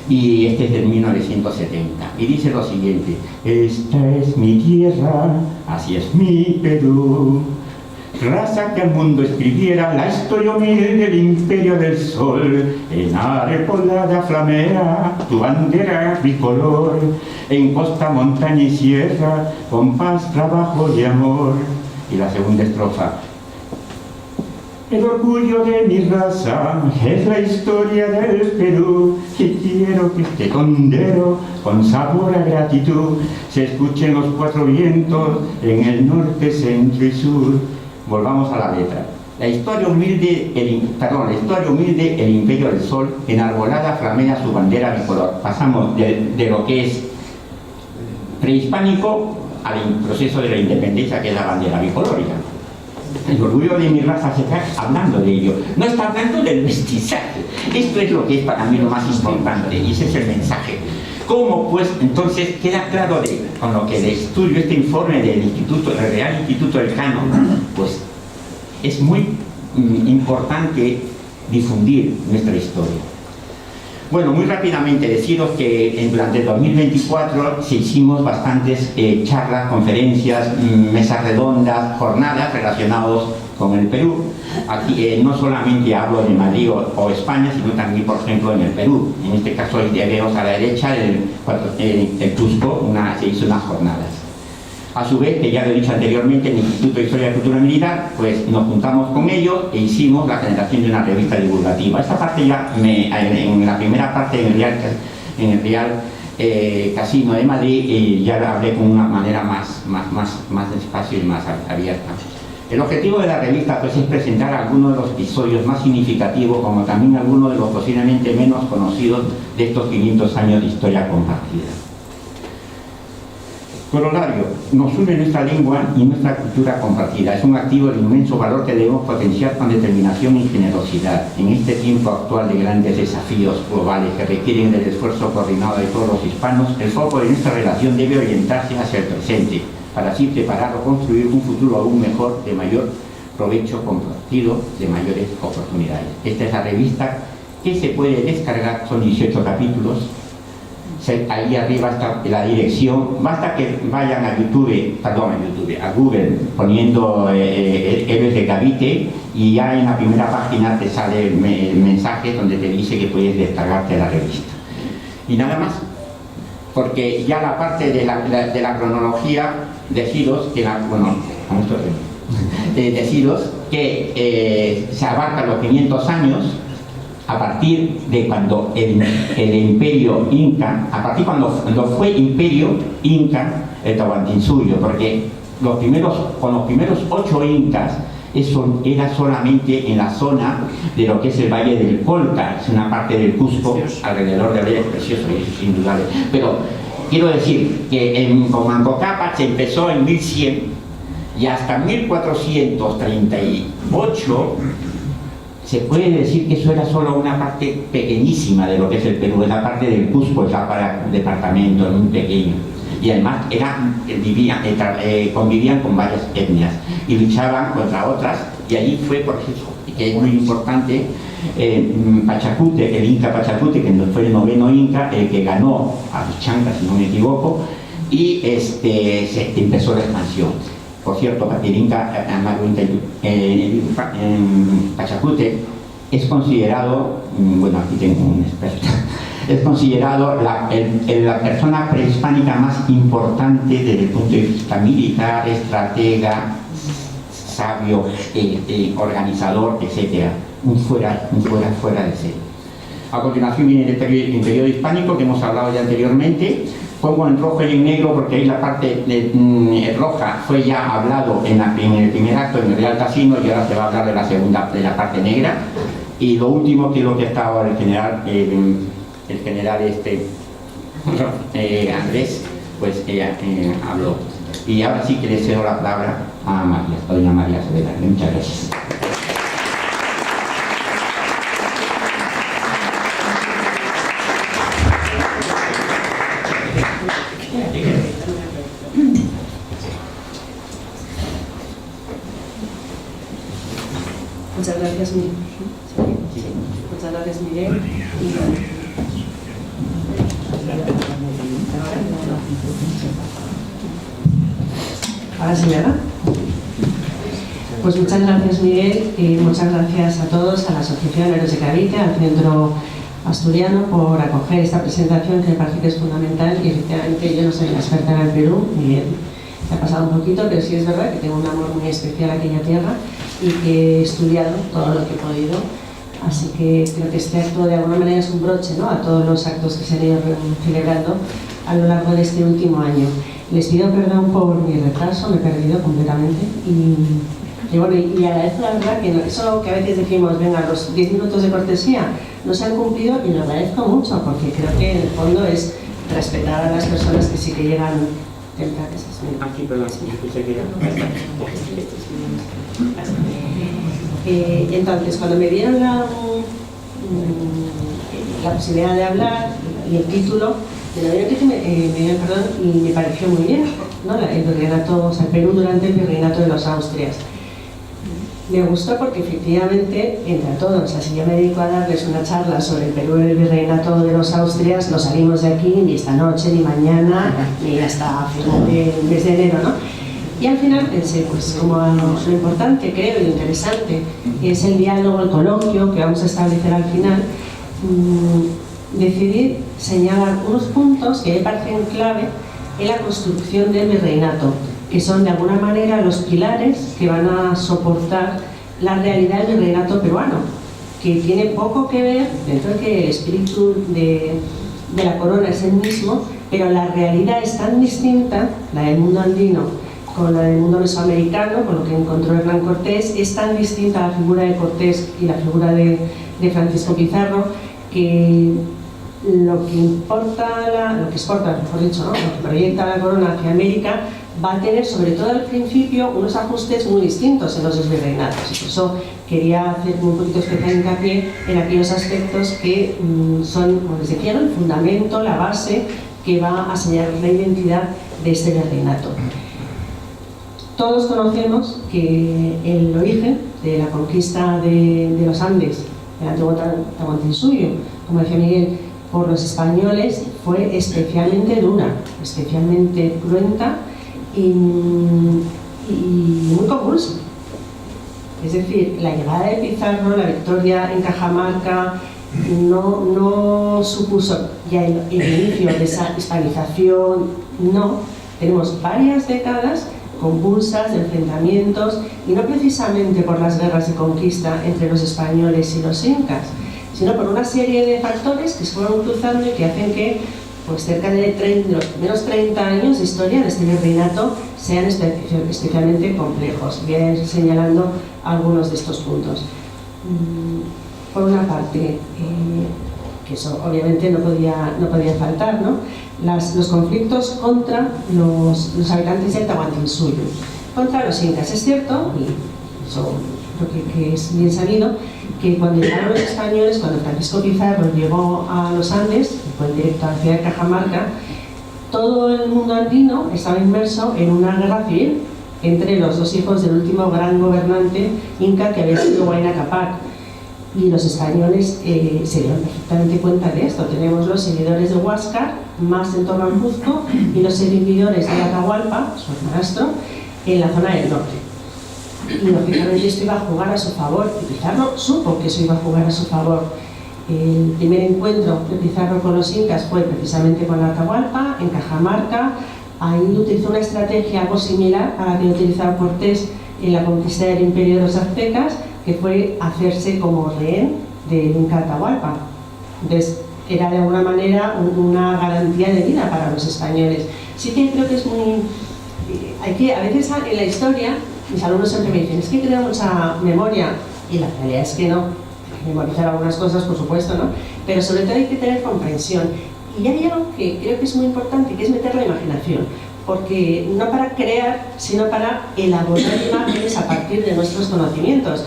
Y este es de 1970. Y dice lo siguiente: esta es mi tierra, así es mi Perú, raza que al mundo escribiera la historia humilde del imperio del sol. En arepolada flamea tu bandera bicolor, en costa, montaña y sierra, con paz, trabajo y amor. Y la segunda estrofa: el orgullo de mi raza es la historia del Perú, y quiero que este tondero, con sabor a gratitud, se escuche en los cuatro vientos, en el norte, centro y sur. Volvamos a la letra. La historia humilde, el imperio del sol, enarbolada flamea su bandera bicolor. Pasamos de lo que es prehispánico al proceso de la independencia, que es la bandera bicolórica. El orgullo de mi raza se está hablando de ello, no está hablando del mestizaje. Esto es lo que es para mí lo más importante, y ese es el mensaje. ¿Cómo pues entonces queda claro con lo que el estudio, este informe del Real Instituto del Cano? Pues es muy importante difundir nuestra historia. Bueno, muy rápidamente deciros que durante el 2024 se hicimos bastantes charlas, conferencias, mesas redondas, jornadas relacionadas con el Perú. Aquí no solamente hablo de Madrid o España, sino también, por ejemplo, en el Perú. En este caso, vemos a la derecha, el Cusco, se hizo unas jornadas. A su vez, que ya lo he dicho anteriormente, el Instituto de Historia y Cultura Militar, pues nos juntamos con ellos e hicimos la generación de una revista divulgativa. Esta parte ya, en la primera parte, en el Real Casino de Madrid, ya la hablé con una manera más despacio y más abierta. El objetivo de la revista, pues, es presentar algunos de los episodios más significativos, como también algunos de los posiblemente menos conocidos de estos 500 años de historia compartida. Corolario: nos une nuestra lengua y nuestra cultura compartida. Es un activo de inmenso valor que debemos potenciar con determinación y generosidad. En este tiempo actual de grandes desafíos globales que requieren del esfuerzo coordinado de todos los hispanos, el foco de nuestra relación debe orientarse hacia el presente, para así preparar o construir un futuro aún mejor, de mayor provecho compartido, de mayores oportunidades. Esta es la revista que se puede descargar, son 18 capítulos. Ahí arriba está la dirección. Basta que vayan a Google, poniendo Héroes de Cavite, y ya en la primera página te sale el mensaje donde te dice que puedes descargarte la revista. Y nada más, porque ya la parte de la cronología, deciros que se abarca los 500 años a partir de cuando el imperio inca, a partir cuando fue imperio inca el Tahuantinsuyo, porque con los primeros 8 incas eso era solamente en la zona de lo que es el Valle del Colca, es una parte del Cusco, alrededor del Valle Precioso, y eso es indudable. Pero quiero decir que con Manco Cápac se empezó en 1100 y hasta 1438 se puede decir que eso era solo una parte pequeñísima de lo que es el Perú, es la parte del Cusco, es para un departamento muy pequeño. Y además convivían con varias etnias y luchaban contra otras, y allí fue, por ejemplo, que es muy importante, Pachacute, el Inca Pachacute, que fue el 9º Inca, el que ganó a los Chancas, si no me equivoco, y se empezó la expansión. Por cierto, el Inca Pachacute es considerado, bueno, aquí tengo un experto, es considerado la persona prehispánica más importante desde el punto de vista militar, estratega, sabio, organizador, etc. Un fuera de serie. A continuación viene el periodo hispánico que hemos hablado ya anteriormente. Pongo en rojo y en negro porque ahí la parte roja fue ya hablado en el primer acto en el Real Casino, y ahora se va a hablar de la parte negra. Y lo último, que es lo que estaba el general Andrés, pues habló. Y ahora sí que le cedo la palabra a doña María Severa. Muchas gracias. Muchas gracias, Miguel. Muchas gracias, Miguel. Ahora sí, ¿verdad? Pues muchas gracias, Miguel, y muchas gracias a todos, a la Asociación Héroes de Cavite, al Centro Asturiano, por acoger esta presentación, que me parece que es fundamental. Y efectivamente yo no soy la experta en el Perú, Miguel se ha pasado un poquito, pero sí es verdad que tengo un amor muy especial a aquella tierra y que he estudiado todo lo que he podido. Así que creo que este acto de alguna manera es un broche, ¿no?, a todos los actos que se han ido celebrando a lo largo de este último año. Les pido perdón por mi retraso, me he perdido completamente y bueno, y agradezco la verdad que eso que a veces decimos, venga, los 10 minutos de cortesía no se han cumplido, y lo agradezco mucho porque creo que en el fondo es respetar a las personas que sí que llegan tempranas. Aquí, perdón, escuché que entonces, cuando me dieron la posibilidad de hablar y el título, me pareció muy bien, ¿no?, el virreinato, o sea, el Perú durante el virreinato de los Austrias. Me gustó porque efectivamente, entre todos, así yo me dedico a darles una charla sobre el Perú en el virreinato de los Austrias, no salimos de aquí ni esta noche, ni mañana, ni hasta final del mes de enero, ¿no? Y al final pensé, pues como lo importante, creo, y lo interesante, es el diálogo, el coloquio que vamos a establecer al final, decidí señalar unos puntos que me parecen clave en la construcción del virreinato, que son de alguna manera los pilares que van a soportar la realidad del virreinato peruano, que tiene poco que ver, dentro de que el espíritu de la corona es el mismo, pero la realidad es tan distinta, la del mundo andino con la del mundo mesoamericano, con lo que encontró Hernán Cortés, es tan distinta la figura de Cortés y la figura de Francisco Pizarro, que lo que exporta, mejor dicho, ¿no?, lo que proyecta la corona hacia América, va a tener, sobre todo al principio, unos ajustes muy distintos en los dos virreinatos. Y por eso quería hacer un poquito especial hincapié en aquellos aspectos que son, como les decía, el fundamento, la base que va a señalar la identidad de este virreinato. Todos conocemos que el origen de la conquista de los Andes, el antiguo Tahuantinsuyo, como decía Miguel, por los españoles, fue especialmente dura, especialmente cruenta y muy convulsa. Es decir, la llegada de Pizarro, la victoria en Cajamarca, no supuso ya el inicio de esa hispanización, no. Tenemos varias décadas convulsas, de enfrentamientos, y no precisamente por las guerras de conquista entre los españoles y los incas, sino por una serie de factores que se fueron cruzando y que hacen que, pues, cerca de los primeros 30 años de historia de este virreinato sean especialmente complejos. Voy a ir señalando algunos de estos puntos. Por una parte, que eso obviamente no podía faltar, ¿no?, los conflictos contra los habitantes del Tahuantinsuyo, contra los incas. Es cierto, y eso creo que es bien sabido, que cuando llegaron los españoles, cuando Francisco Pizarro llegó a los Andes, y fue directo a la ciudad de Cajamarca, todo el mundo andino estaba inmerso en una guerra civil entre los dos hijos del último gran gobernante inca, que había sido Huayna Cápac. Y los españoles se dieron perfectamente cuenta de esto. Tenemos los seguidores de Huáscar, más en torno al Cuzco, y los seguidores de Atahualpa, su hermanastro, en la zona del norte. Y lógicamente esto iba a jugar a su favor, y Pizarro supo que eso iba a jugar a su favor. El primer encuentro de Pizarro con los incas fue precisamente con Atahualpa, en Cajamarca. Ahí utilizó una estrategia algo similar a la que utilizaba Cortés en la conquista del imperio de los aztecas, que fue hacerse como rehén del Inca Atahualpa. Entonces, era de alguna manera una garantía de vida para los españoles. Sí que creo que es muy... a veces en la historia, mis alumnos siempre me dicen, es que crea mucha memoria, y la realidad es que no. Hay que memorizar algunas cosas, por supuesto, ¿no? Pero sobre todo hay que tener comprensión. Y hay algo que creo que es muy importante, que es meter la imaginación. Porque no para crear, sino para elaborar imágenes a partir de nuestros conocimientos.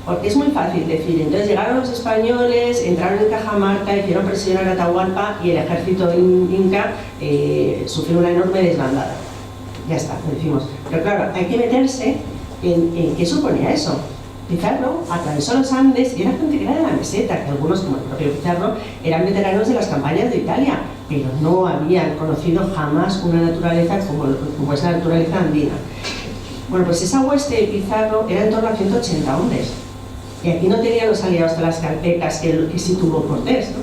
Porque es muy fácil decir, entonces llegaron los españoles, entraron en Cajamarca, hicieron presión a Atahualpa y el ejército inca sufrió una enorme desbandada. Ya está, lo decimos. Pero claro, hay que meterse en qué suponía eso. Pizarro atravesó los Andes y era gente que era de la meseta, que algunos, como el propio Pizarro, eran veteranos de las campañas de Italia, pero no habían conocido jamás una naturaleza como es la naturaleza andina. Bueno, pues esa hueste de Pizarro era en torno a 180 hombres. Y aquí no tenían los aliados de las calpecas que sí tuvo Cortés, ¿no?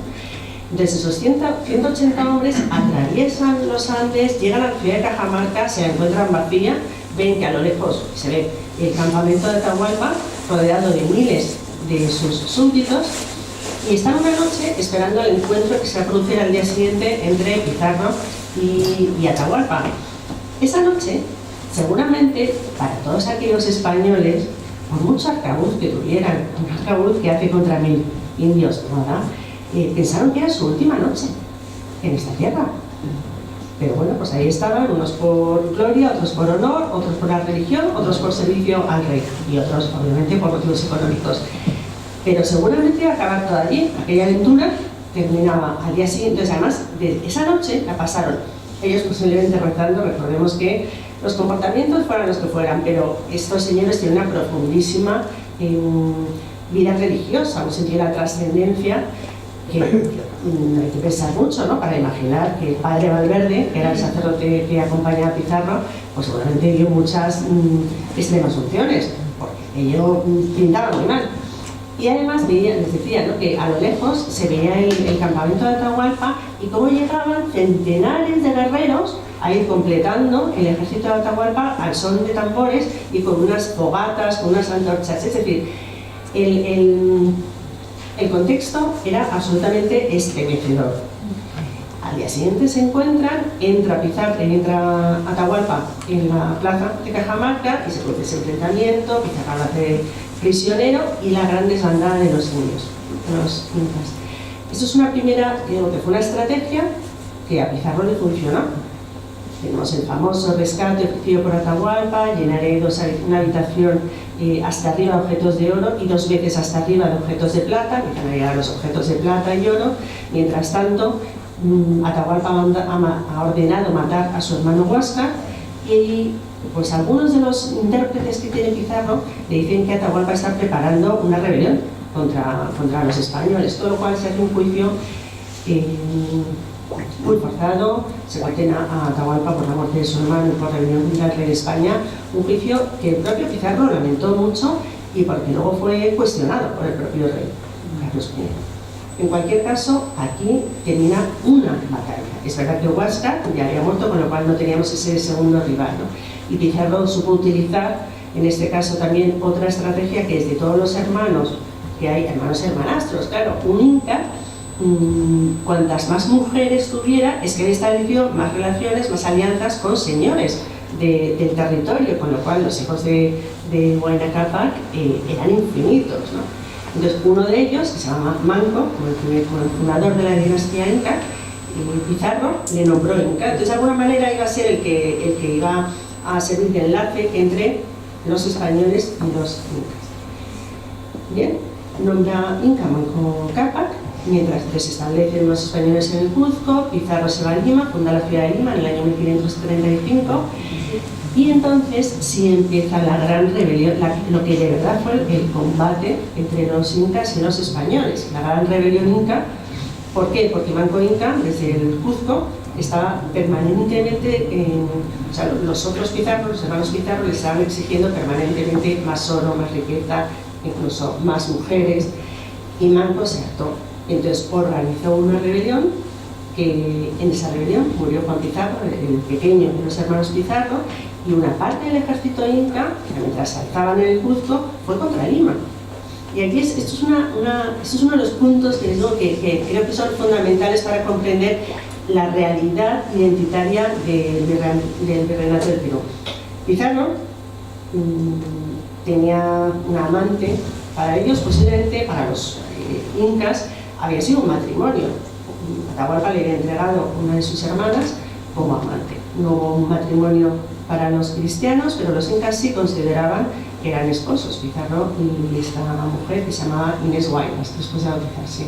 Entonces esos 180 hombres atraviesan los Andes, llegan a la ciudad de Cajamarca, se encuentran vacía, ven que a lo lejos se ve el campamento de Atahualpa rodeado de miles de sus súbditos, y están una noche esperando el encuentro que se va a producir al día siguiente entre Pizarro y Atahualpa. Esa noche, seguramente, para todos aquellos españoles, por mucho arcabuz que tuvieran, un arcabuz que hace contra 1000 indios, ¿verdad? Pensaron que era su última noche en esta tierra. Pero bueno, pues ahí estaban, unos por gloria, otros por honor, otros por la religión, otros por servicio al rey, y otros, obviamente, por motivos económicos. Pero seguramente iba a acabar todo allí. Aquella aventura terminaba al día siguiente. Entonces, además, de esa noche la pasaron ellos posiblemente rezando. Recordemos que los comportamientos fueran los que fueran, pero estos señores tienen una profundísima vida religiosa, un sentido de la trascendencia que hay que pensar mucho, ¿no? Para imaginar que el padre Valverde, que era el sacerdote que acompañaba a Pizarro, pues seguramente dio muchas extremas unciones, porque ello pintaba muy mal. Y además les decía, ¿no?, que a lo lejos se veía el campamento de Atahualpa y cómo llegaban centenares de guerreros a ir completando el ejército de Atahualpa al son de tambores y con unas fogatas, con unas antorchas. Es decir, el contexto era absolutamente estremecedor. Al día siguiente se encuentran, entra Atahualpa en la plaza de Cajamarca y se produce ese enfrentamiento. Pizarro lo hace prisionero y la gran desbandada de los indios, los incas. Esto es una primera, digo que fue una estrategia que a Pizarro le funcionó. Tenemos el famoso rescate ofrecido por Atahualpa, llenaré una habitación hasta arriba de objetos de oro y 2 veces hasta arriba de objetos de plata, empiezan a llegar los objetos de plata y oro. Mientras tanto, Atahualpa ha ordenado matar a su hermano Huáscar, y pues algunos de los intérpretes que tiene Pizarro le dicen que Atahualpa está preparando una rebelión contra los españoles, todo lo cual se hace un juicio muy forzado. Se condena a Atahualpa por la muerte de su hermano y por rebelión contra el rey de España, un juicio que el propio Pizarro lamentó mucho y porque luego fue cuestionado por el propio rey Carlos I. En cualquier caso, aquí termina una batalla. Es verdad que Huáscar ya había muerto, con lo cual no teníamos ese segundo rival, ¿no? Y Pizarro supo utilizar, en este caso también, otra estrategia, que es de todos los hermanos, que hay hermanos hermanastros. Claro, un inca, cuantas más mujeres tuviera, es que él estableció más relaciones, más alianzas con señores del territorio, con lo cual los hijos de Huayna Cápac eran infinitos, ¿no? Entonces, uno de ellos, que se llama Manco, como el fundador de la dinastía inca, Pizarro le nombró inca. Entonces, de alguna manera iba a ser el que iba a servir de enlace entre los españoles y los incas. Bien, nombra Inca Manco Cápac, mientras que se establecen los españoles en el Cuzco. Pizarro se va a Lima, funda la ciudad de Lima en el año 1535, y entonces sí empieza la gran rebelión, lo que de verdad fue el combate entre los incas y los españoles, la gran rebelión inca. ¿Por qué? Porque Manco Inca, desde el Cuzco, estaba permanentemente o sea, los otros Pizarros, los hermanos Pizarro, les estaban exigiendo permanentemente más oro, más riqueza, incluso más mujeres, y Manco se hartó. Entonces organizó una rebelión, que en esa rebelión murió Juan Pizarro, el pequeño de los hermanos Pizarro, y una parte del ejército inca, que mientras saltaban en el Cuzco, fue contra Lima. Y aquí esto es uno de los puntos que creo que son fundamentales para comprender la realidad identitaria del virreinato del Perú. Pizarro tenía una amante. Para ellos, posiblemente para los incas, había sido un matrimonio. Atahualpa le había entregado una de sus hermanas como amante. No hubo un matrimonio para los cristianos, pero los incas sí consideraban que eran esposos, Pizarro y esta mujer que se llamaba Inés Huaylas, después de bautizarse.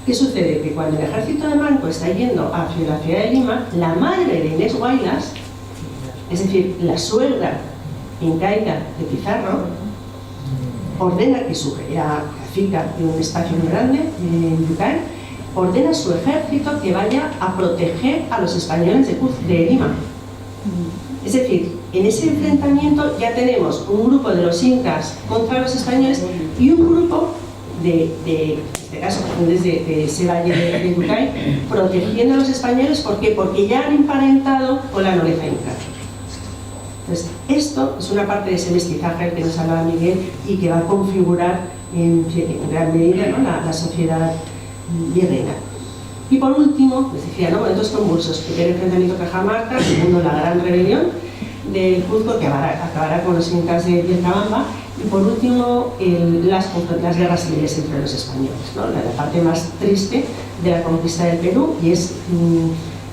¿Qué sucede? Que cuando el ejército de Manco está yendo hacia la ciudad de Lima, la madre de Inés Huaylas, es decir, la suegra incaica de Pizarro, ordena que era cacica de un espacio muy grande en Yucatán, ordena a su ejército que vaya a proteger a los españoles de Lima. Es decir, en ese enfrentamiento ya tenemos un grupo de los incas contra los españoles y un grupo en este caso, desde ese valle de Yucay, protegiendo a los españoles. ¿Por qué? Porque ya han emparentado con la nobleza inca. Entonces, esto es una parte de ese mestizaje del que nos hablaba Miguel y que va a configurar en gran medida, ¿no?, la sociedad virreina. Y por último, les decía, ¿no?, momentos convulsos. Primer enfrentamiento Cajamarca, segundo la gran rebelión del Cuzco, que acabará con los incas de Vilcabamba, y por último las guerras civiles entre los españoles, ¿no?, la parte más triste de la conquista del Perú, y es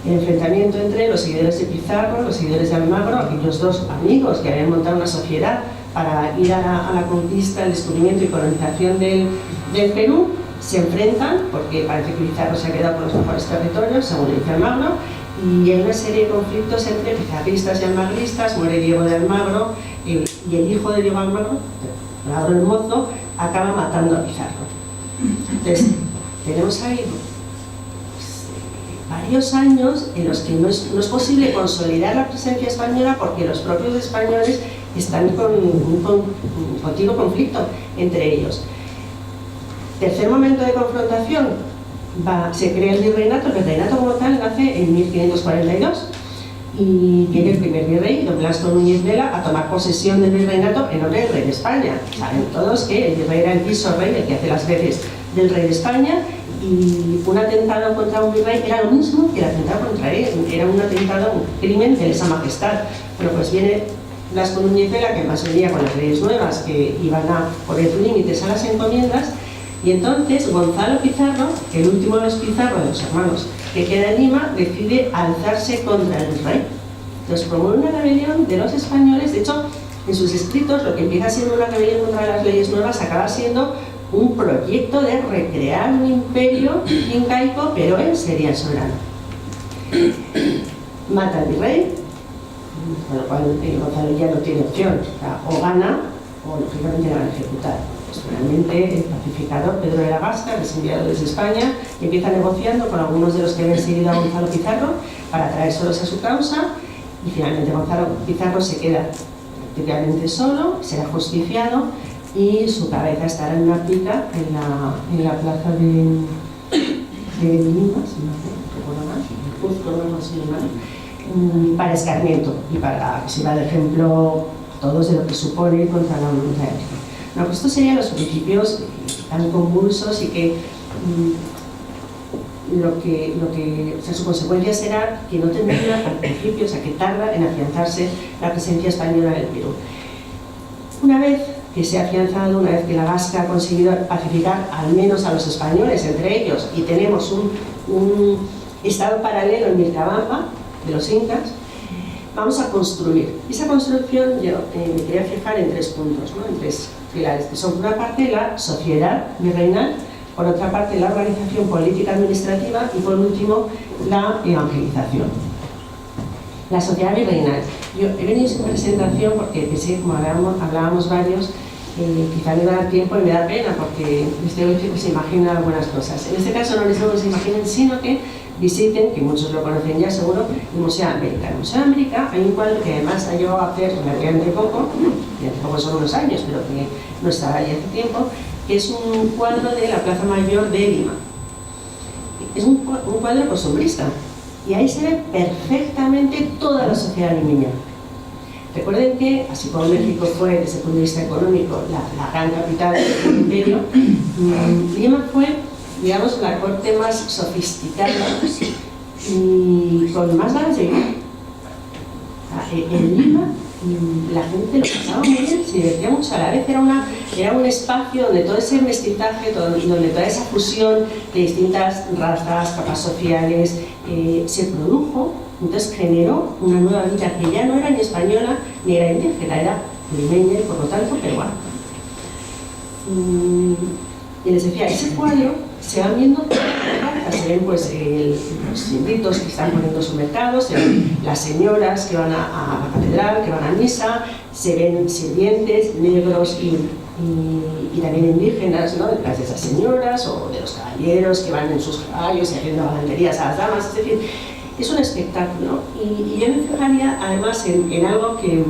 el enfrentamiento entre los seguidores de Pizarro, los seguidores de Almagro, aquellos dos amigos que habían montado una sociedad para ir a la conquista, el descubrimiento y colonización del Perú. Se enfrentan porque parece que Pizarro se ha quedado con los mejores territorios, según le dice Almagro, y hay una serie de conflictos entre pizarristas y almagristas. Muere Diego de Almagro y el hijo de Diego Almagro, Almagro el Mozo, acaba matando a Pizarro. Entonces, tenemos ahí varios años en los que no es posible consolidar la presencia española porque los propios españoles están con un continuo conflicto entre ellos. Tercer momento de confrontación, se crea el virreinato. El virreinato como tal nace en 1542 y viene el primer virrey, don Blasco Núñez Vela, a tomar posesión del virreinato en nombre del rey de España. Saben todos que el virrey era el visorrey, el que hace las veces del rey de España, y un atentado contra un virrey era lo mismo que el atentado contra él, era un atentado, un crimen de lesa majestad. Bueno, pues viene Blasco Núñez Vela, que además venía con las leyes nuevas que iban a poner límites a las encomiendas. Y entonces Gonzalo Pizarro, el último de los Pizarro, de los hermanos que queda en Lima, decide alzarse contra el rey. Entonces promueve una rebelión de los españoles. De hecho, en sus escritos, lo que empieza siendo una rebelión contra las leyes nuevas acaba siendo un proyecto de recrear un imperio incaico, pero él sería el soberano. Mata al virrey, con lo cual Gonzalo ya no tiene opción. O gana, o lógicamente la van a ejecutar. Finalmente, el pacificador Pedro de la Gasca, es enviado desde España, empieza negociando con algunos de los que habían seguido a Gonzalo Pizarro para traer solos a su causa, y finalmente Gonzalo Pizarro se queda prácticamente solo, será justiciado y su cabeza estará en una pica en la plaza de Lima, si no recuerdo mal, Cuzco, no sé mal, para escarmiento y para que sirva de ejemplo todos de lo que supone contra la voluntad de Dios. No, pues estos serían los principios tan convulsos y que o sea, su consecuencia será que no termina al principio, o sea, que tarda en afianzarse la presencia española en el Perú. Una vez que se ha afianzado, una vez que la Gasca ha conseguido pacificar al menos a los españoles entre ellos, y tenemos un estado paralelo en Vilcabamba de los incas, vamos a construir. Esa construcción yo me quería fijar en tres puntos, ¿no?, en tres pilares, que son por una parte la sociedad virreinal, por otra parte la organización política administrativa y por último la evangelización. La sociedad virreinal. Yo he venido sin presentación porque pensé, como hablábamos varios, quizá me da tiempo y me da pena porque les debo decir que se imaginan algunas cosas. En este caso no les digo que se imaginen, sino que visiten, que muchos lo conocen ya seguro, el Museo de América. En el Museo de América hay un cuadro que además ha llegado a hacer relativamente poco, y tampoco son unos años, pero que no estaba ahí hace tiempo, que es un cuadro de la Plaza Mayor de Lima. Es un cuadro costumbrista, y ahí se ve perfectamente toda la sociedad limeña. Recuerden que, así como México fue, desde el punto de vista económico, la gran capital del imperio, Lima fue, digamos, la corte más sofisticada y con más ganas de vivir. En Lima la gente lo pasaba muy bien, se divertía mucho, a la vez era un espacio donde todo ese mestizaje, donde toda esa fusión de distintas razas, capas sociales se produjo. Entonces generó una nueva vida que ya no era ni española ni era indígena, era limeña y por lo tanto peruana. Y les decía, ese cuadro se van viendo todas las cartas, se ven pues los inditos que están poniendo su mercado, se ven las señoras que van a la catedral, que van a misa, se ven sirvientes negros y también indígenas, ¿no?, detrás de esas señoras, o de los caballeros que van en sus caballos y haciendo galanterías a las damas, es decir, es un espectáculo. Y yo me fijaría además en algo que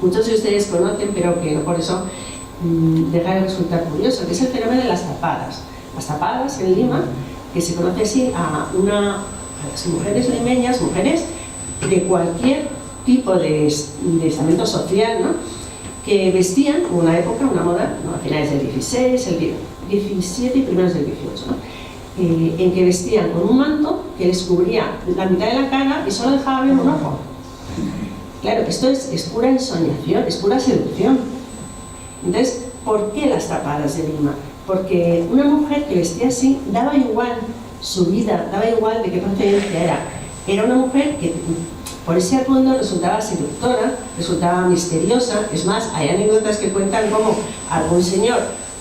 muchos de ustedes conocen, pero que no por eso deja de resultar curioso, que es el fenómeno de las tapadas. Las tapadas en Lima, que se conoce así a las mujeres limeñas, mujeres de cualquier tipo de estamento social, ¿no?, que vestían una época, una moda, ¿no?, a finales del 16, el 17 y primeros del 18, ¿no?, en que vestían con un manto que les cubría la mitad de la cara y solo dejaba ver un ojo. Claro, esto es pura ensoñación, es pura seducción. Entonces, ¿por qué las tapadas de Lima? Porque una mujer que vestía así daba igual su vida, daba igual de qué procedencia era. Era una mujer que por ese atuendo resultaba seductora, resultaba misteriosa. Es más, hay anécdotas que cuentan cómo algún señor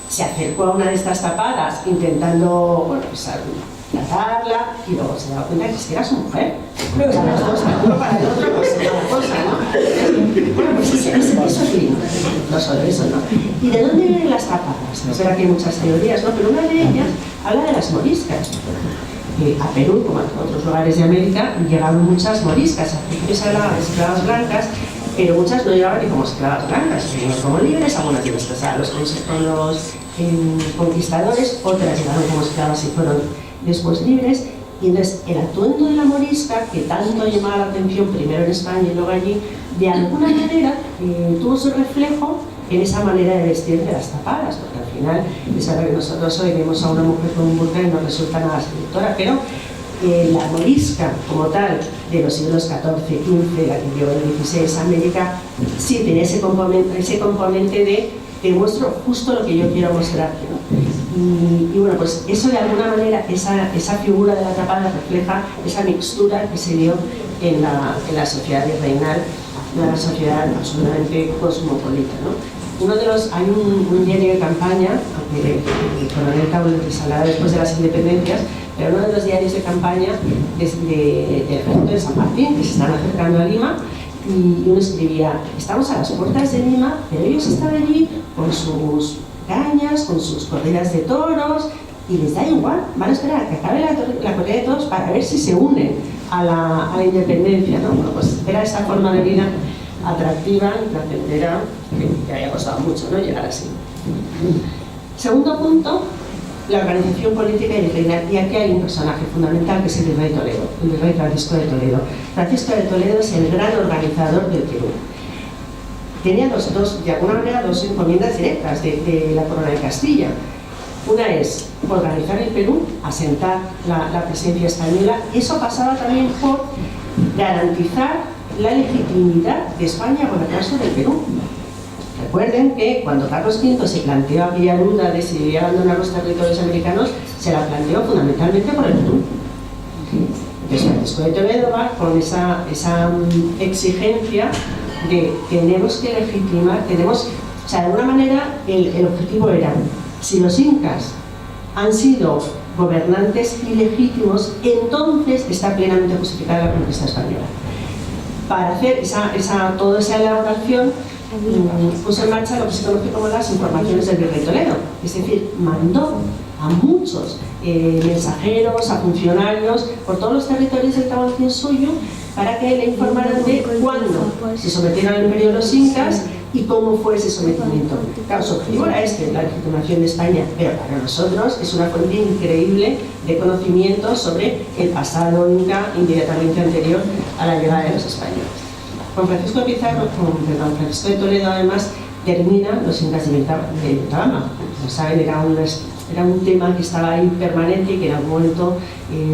se acercó a una de estas tapadas intentando, bueno, pues tratarla, y luego se daba cuenta que era su mujer. Pero para los dos, para uno para el otro, pues una cosa, ¿no? Bueno, pues eso es lindo, no solo eso, ¿no? ¿Y de dónde vienen las tapadas? Es verdad que hay muchas teorías, ¿no?, pero una de ellas habla de las moriscas. A Perú, como a otros lugares de América, llegaron muchas moriscas, a principios eran esclavas blancas, pero muchas no llegaban ni como esclavas blancas, sino como libres, algunas de desplazadas con los conquistadores, otras llegaron como esclavas y fueron después libres. Y entonces el atuendo de la morisca, que tanto llamaba la atención primero en España y luego allí, de alguna manera tuvo su reflejo en esa manera de vestir de las tapadas, porque al final es verdad que nosotros hoy vemos a una mujer con un burka y no resulta nada seductora, pero la morisca como tal de los siglos XIV, XV, la que llegó en el XVI a América, sí tenía ese componente de te muestro justo lo que yo quiero mostrarte, ¿no? Y bueno, pues eso de alguna manera, esa figura de la tapada refleja esa mixtura que se dio en la sociedad virreinal, una sociedad absolutamente cosmopolita, ¿no? Hay un diario de campaña, aunque el coronel Cabo lo desalara después de las independencias, pero uno de los diarios de campaña es del ejército de San Martín, que se están acercando a Lima, y uno escribía, estamos a las puertas de Lima, pero ellos están allí con sus cañas, con sus corridas de toros, y les da igual, van a esperar a que acabe la corrida de toros para ver si se unen a la independencia, ¿no? Bueno, pues era esa forma de vida atractiva y placentera que había costado mucho, ¿no?, llegar así. Segundo punto, la organización política y virreinal. Y aquí hay un personaje fundamental que es el virrey Toledo, el virrey Francisco de Toledo. Francisco de Toledo es el gran organizador del Perú. Tenía de alguna manera dos encomiendas directas de la corona de Castilla. Una es organizar el Perú, asentar la presencia española, y eso pasaba también por garantizar la legitimidad de España con el caso del Perú. Recuerden que cuando Carlos V se planteó aquella duda de si debía abandonar los territorios americanos, se la planteó fundamentalmente por el Perú. Entonces Francisco de Toledo va con esa exigencia de tenemos que legitimar, tenemos O sea, de alguna manera el objetivo era, si los incas han sido gobernantes ilegítimos, entonces está plenamente justificada la conquista española. Para hacer toda esa elaboración, puso en marcha lo que se conoce como las informaciones del virrey Toledo, es decir, mandó a muchos mensajeros, a funcionarios por todos los territorios del Tahuantín suyo para que le informaran de cuándo se sometieron al imperio de los incas y cómo fue ese sometimiento. Claro, su objetivo era la legitimación de España, pero para nosotros es una fuente increíble de conocimiento sobre el pasado inca inmediatamente anterior a la llegada de los españoles. Con Francisco de Toledo, además, termina los incas de Vilcabamba. Como saben, era un tema que estaba ahí permanente y que en algún momento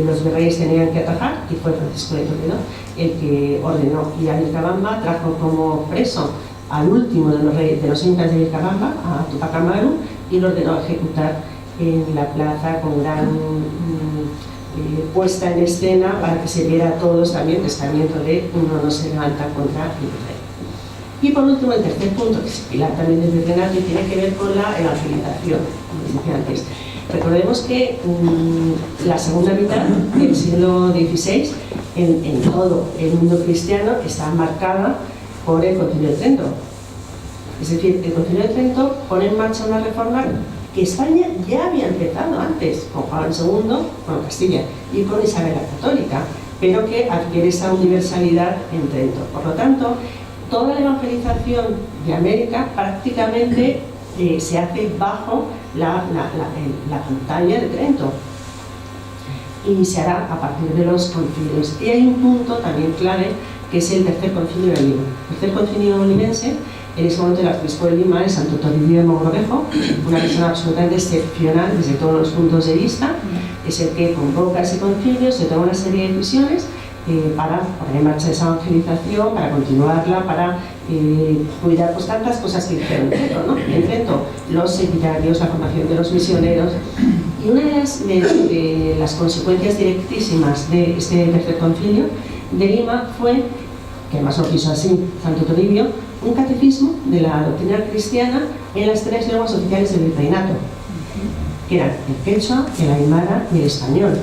los virreyes tenían que atajar, y fue Francisco de Toledo el que ordenó ir a Vilcabamba, trajo como preso al último de los incas de Vilcabamba, a Tupac Amaru, y lo ordenó ejecutar en la plaza con gran puesta en escena para que se viera a todos también el testamento de uno no se levanta contra el virrey. Y por último, el tercer punto, que es pilar también del virreinato y tiene que ver con la evangelización, como les decía antes. Recordemos que la segunda mitad del siglo XVI, en todo el mundo cristiano, está marcada por el Concilio de Trento. Es decir, el Concilio de Trento pone en marcha una reforma que España ya había empezado antes, con Juan II, con Castilla y con Isabel la Católica, pero que adquiere esa universalidad en Trento. Por lo tanto, toda la evangelización de América prácticamente se hace bajo la pantalla de Trento y se hará a partir de los concilios. Y hay un punto también clave, que es el tercer concilio de Lima. El tercer concilio limense, en ese momento el arzobispo de Lima es Santo Toribio de Mogrovejo, una persona absolutamente excepcional desde todos los puntos de vista, es el que convoca ese concilio, se toma una serie de decisiones para poner en marcha esa evangelización, para continuarla, para cuidar pues tantas cosas que hicieron ¿no? En Trento, los seminarios, la formación de los misioneros. Y una de las consecuencias directísimas de este tercer concilio de Lima fue, que además lo quiso así Santo Toribio, un catecismo de la doctrina cristiana en las tres lenguas oficiales del virreinato, que eran el quechua, el aymara y el español.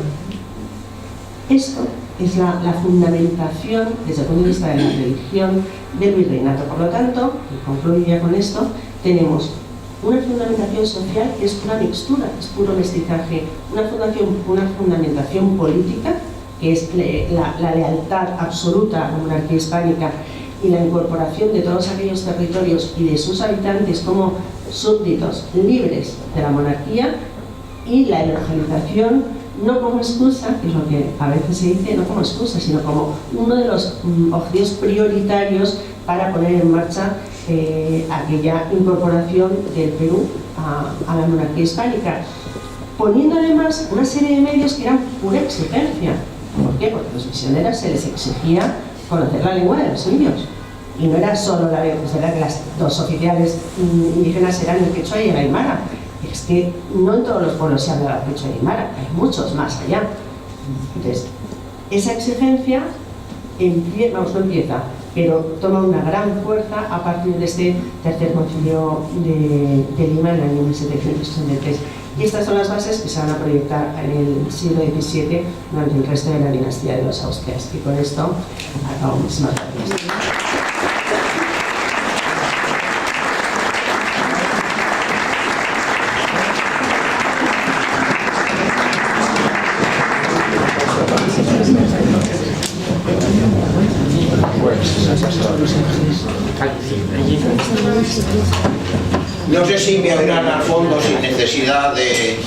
Esto es la fundamentación desde el punto de vista de la religión del virreinato. Por lo tanto, y concluyo ya con esto, tenemos una fundamentación social que es pura mixtura, es puro mestizaje, una fundamentación política, que es la lealtad absoluta a la monarquía hispánica y la incorporación de todos aquellos territorios y de sus habitantes como súbditos libres de la monarquía, y la evangelización no como excusa, que es lo que a veces se dice, no como excusa, sino como uno de los objetivos prioritarios para poner en marcha aquella incorporación del Perú a la monarquía hispánica, poniendo además una serie de medios que eran pura exigencia. ¿Por qué? Porque a los misioneros se les exigía conocer la lengua de los indios. Y no era solo la lengua, era que las dos oficiales indígenas eran el quechua y el aymara. Es que no en todos los pueblos se habla quechua y aymara, hay muchos más allá. Entonces, esa exigencia no empieza, pero toma una gran fuerza a partir de este tercer concilio de Lima en el año 1763. Y estas son las bases que se van a proyectar en el siglo XVII durante el resto de la dinastía de los Austrias. Y con esto acabo. Muchísimas gracias. No sé si me oirán al fondo sin necesidad de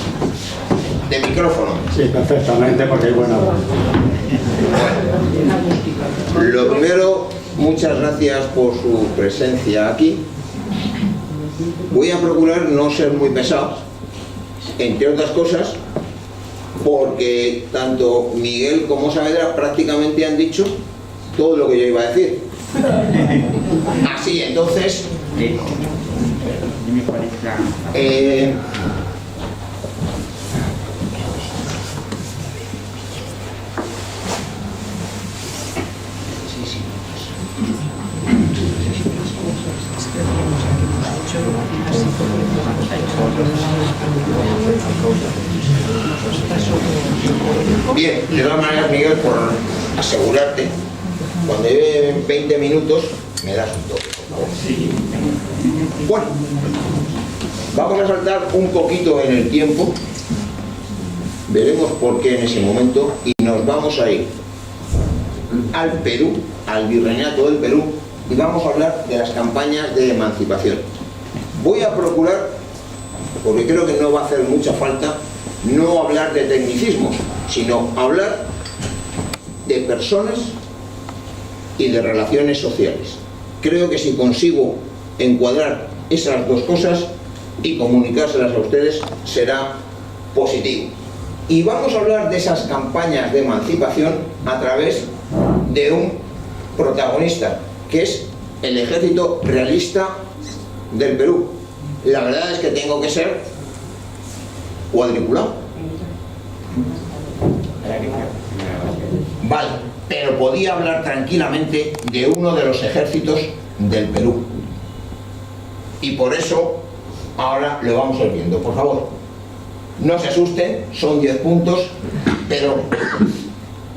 micrófono. Sí, perfectamente, porque hay buena voz. Bueno, lo primero, muchas gracias por su presencia aquí. Voy a procurar no ser muy pesado, entre otras cosas, porque tanto Miguel como Saavedra prácticamente han dicho todo lo que yo iba a decir. Así, entonces... Sí. Bien, de todas maneras, Miguel, por asegurarte, cuando lleve 20 minutos, me das un toque, por favor. Bueno, vamos a saltar un poquito en el tiempo, veremos por qué en ese momento, y nos vamos a ir al Perú, al Virreinato del Perú, y vamos a hablar de las campañas de emancipación. Voy a procurar, porque creo que no va a hacer mucha falta, no hablar de tecnicismos, sino hablar de personas y de relaciones sociales. Creo que si consigo encuadrar esas dos cosas y comunicárselas a ustedes, será positivo. Y vamos a hablar de esas campañas de emancipación a través de un protagonista, que es el Ejército Realista del Perú. La verdad es que tengo que ser cuadriculado. Vale, pero podía hablar tranquilamente de uno de los ejércitos del Perú. Y por eso ahora lo vamos a ir viendo. Por favor, no se asusten, son 10 puntos, pero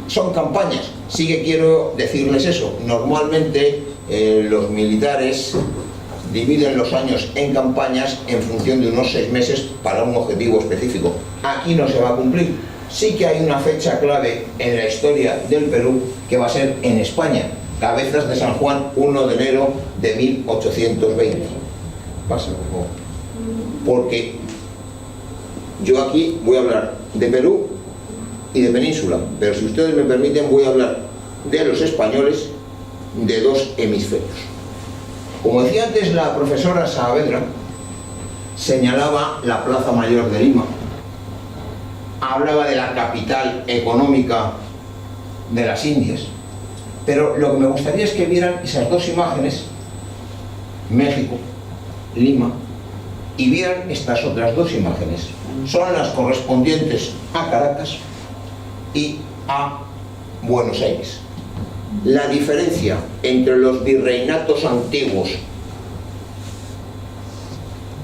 son campañas. Sí que quiero decirles eso. Normalmente los militares dividen los años en campañas en función de unos 6 meses para un objetivo específico. Aquí no se va a cumplir. Sí que hay una fecha clave en la historia del Perú, que va a ser en España, Cabezas de San Juan, 1 de enero de 1820. Pasa, por favor. Porque yo aquí voy a hablar de Perú y de Península, pero si ustedes me permiten voy a hablar de los españoles de 2 hemisferios. Como decía antes la profesora Saavedra, señalaba la Plaza Mayor de Lima, hablaba de la capital económica de las Indias, pero lo que me gustaría es que vieran esas 2 imágenes, México, Lima, y vieran estas otras 2 imágenes. Son las correspondientes a Caracas y a Buenos Aires. La diferencia entre los virreinatos antiguos,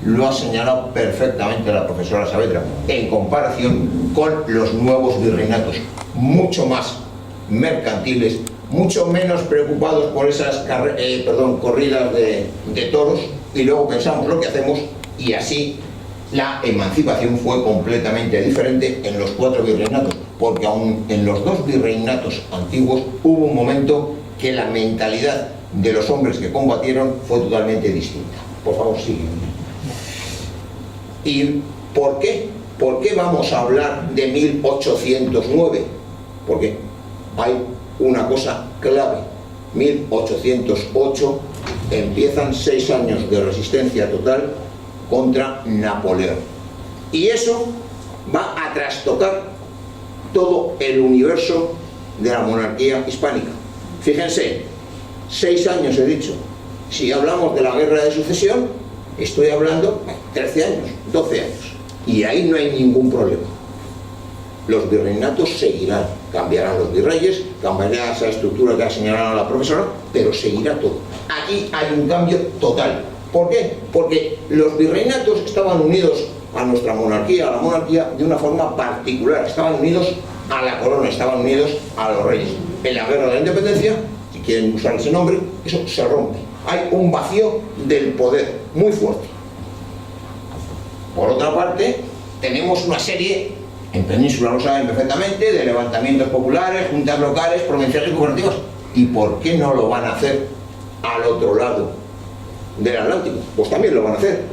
lo ha señalado perfectamente la profesora Saavedra, en comparación con los nuevos virreinatos, mucho más mercantiles, mucho menos preocupados por esas corridas de toros, y luego pensamos lo que hacemos, y así la emancipación fue completamente diferente en los 4 virreinatos, porque aún en los 2 virreinatos antiguos hubo un momento que la mentalidad de los hombres que combatieron fue totalmente distinta. Por favor, sigue. ¿Y por qué? ¿Por qué vamos a hablar de 1809? Porque hay una cosa clave. 1808 empiezan 6 años de resistencia total contra Napoleón. Y eso va a trastocar todo el universo de la monarquía hispánica. Fíjense, 6 años he dicho. Si hablamos de la guerra de sucesión, estoy hablando 13 años, 12 años. Y ahí no hay ningún problema. Los virreinatos seguirán, cambiarán los virreyes, cambiará esa estructura que ha señalado la profesora, pero seguirá todo. Aquí hay un cambio total. ¿Por qué? Porque los virreinatos estaban unidos a nuestra monarquía, a la monarquía, de una forma particular. Estaban unidos a la corona, estaban unidos a los reyes. En la guerra de la independencia, si quieren usar ese nombre, eso se rompe. Hay un vacío del poder muy fuerte. Por otra parte, tenemos una serie, en Península lo saben perfectamente, de levantamientos populares, juntas locales, provinciales y cooperativas. ¿Y por qué no lo van a hacer al otro lado del Atlántico? Pues también lo van a hacer.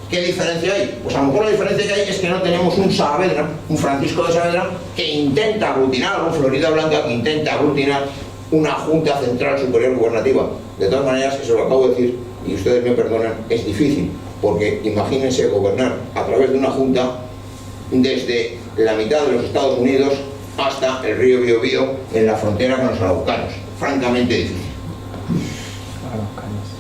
¿Qué diferencia hay? Pues a lo mejor la diferencia que hay es que no tenemos un Saavedra, un Francisco de Saavedra, que intenta aglutinar, un Florida Blanca, que intenta aglutinar una Junta Central Superior Gubernativa. De todas maneras, eso lo acabo de decir, y ustedes me perdonan, es difícil, porque imagínense gobernar a través de una Junta desde la mitad de los Estados Unidos hasta el río Biobío en la frontera con los araucanos. Francamente difícil.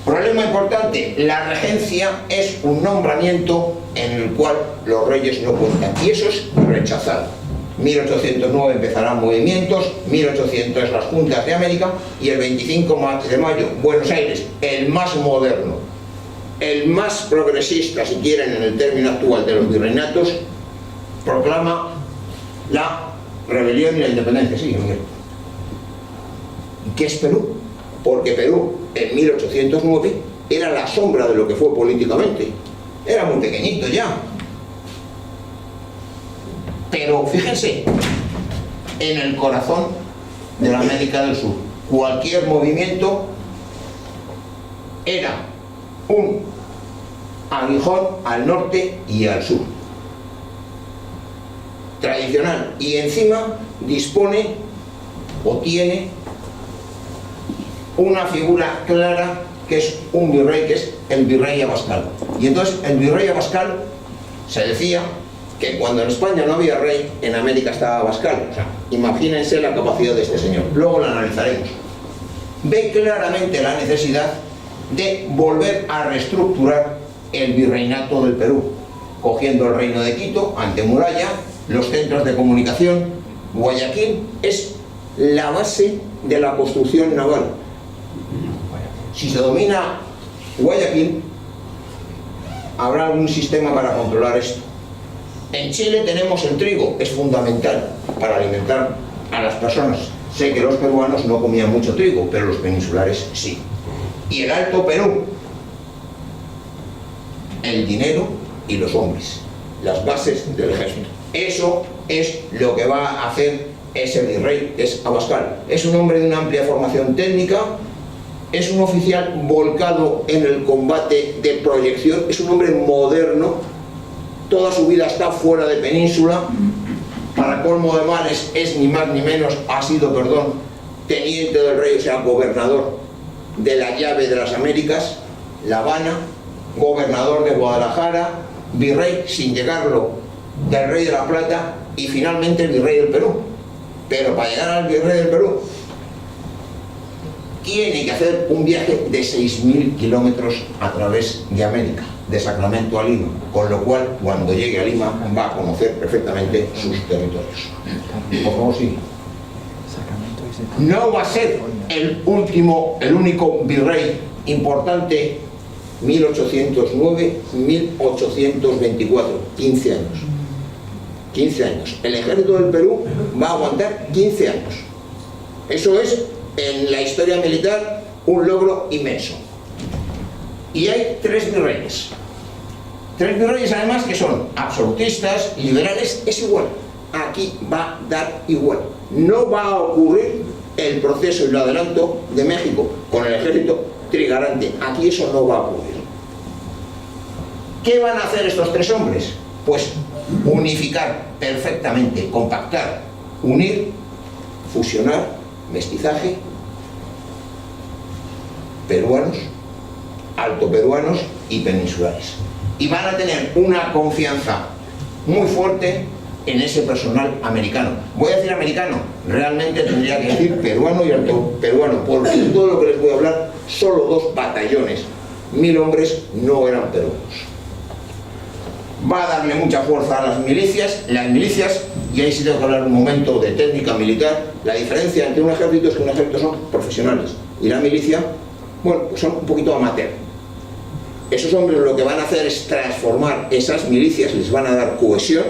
Problema importante, la regencia es un nombramiento en el cual los reyes no cuentan, y eso es rechazado. 1809 empezarán movimientos, 1800 las Juntas de América, y el 25 de mayo, Buenos Aires, el más moderno, el más progresista, si quieren, en el término actual de los virreinatos, proclama la rebelión y la independencia, sí, Miguel. ¿Y qué es Perú? Porque Perú, en 1809, era la sombra de lo que fue políticamente. Era muy pequeñito ya. Pero fíjense, en el corazón de la América del Sur, cualquier movimiento era un aguijón al norte y al sur. Tradicional. Y encima dispone o tiene una figura clara que es un virrey, que es el virrey Abascal. Y entonces el virrey Abascal, se decía que cuando en España no había rey, en América estaba Abascal. O sea, imagínense la capacidad de este señor. Luego la analizaremos. Ve claramente la necesidad de volver a reestructurar el virreinato del Perú, cogiendo el reino de Quito, Antemuralla, los centros de comunicación. Guayaquil es la base de la construcción naval. Si se domina Guayaquil, habrá algún sistema para controlar esto. En Chile tenemos el trigo, es fundamental para alimentar a las personas. Sé que los peruanos no comían mucho trigo, pero los peninsulares sí. Y el Alto Perú, el dinero y los hombres, las bases del ejército. Eso es lo que va a hacer ese virrey, que es Abascal. Es un hombre de una amplia formación técnica, es un oficial volcado en el combate de proyección, es un hombre moderno, toda su vida está fuera de península, para colmo de males es ni más ni menos, ha sido, teniente del rey, o sea, gobernador de la llave de las Américas, La Habana, gobernador de Guadalajara, virrey sin llegarlo del rey de la Plata y finalmente el virrey del Perú. Pero para llegar al virrey del Perú tiene que hacer un viaje de 6.000 kilómetros a través de América, de Sacramento a Lima, con lo cual cuando llegue a Lima va a conocer perfectamente sus territorios. Por favor, sí. No va a ser el único virrey importante 1809-1824, 15 años. 15 años. El ejército del Perú va a aguantar 15 años. Eso es, en la historia militar, un logro inmenso. Y hay 3 virreyes. 3 virreyes además que son absolutistas, liberales, es igual. Aquí va a dar igual. No va a ocurrir el proceso y lo adelanto de México con el ejército trigarante. Aquí eso no va a ocurrir. ¿Qué van a hacer estos 3 hombres? Pues unificar perfectamente, compactar, unir, fusionar, mestizaje, peruanos, altoperuanos y peninsulares. Y van a tener una confianza muy fuerte en ese personal americano. Voy a decir americano, realmente tendría que decir peruano y altoperuano, porque en todo lo que les voy a hablar, solo 2 batallones, 1000 hombres, no eran peruanos. Va a darle mucha fuerza a las milicias, y ahí sí tengo que hablar un momento de técnica militar. La diferencia entre un ejército es que un ejército son profesionales y la milicia, bueno, pues son un poquito amateur. Esos hombres lo que van a hacer es transformar esas milicias, les van a dar cohesión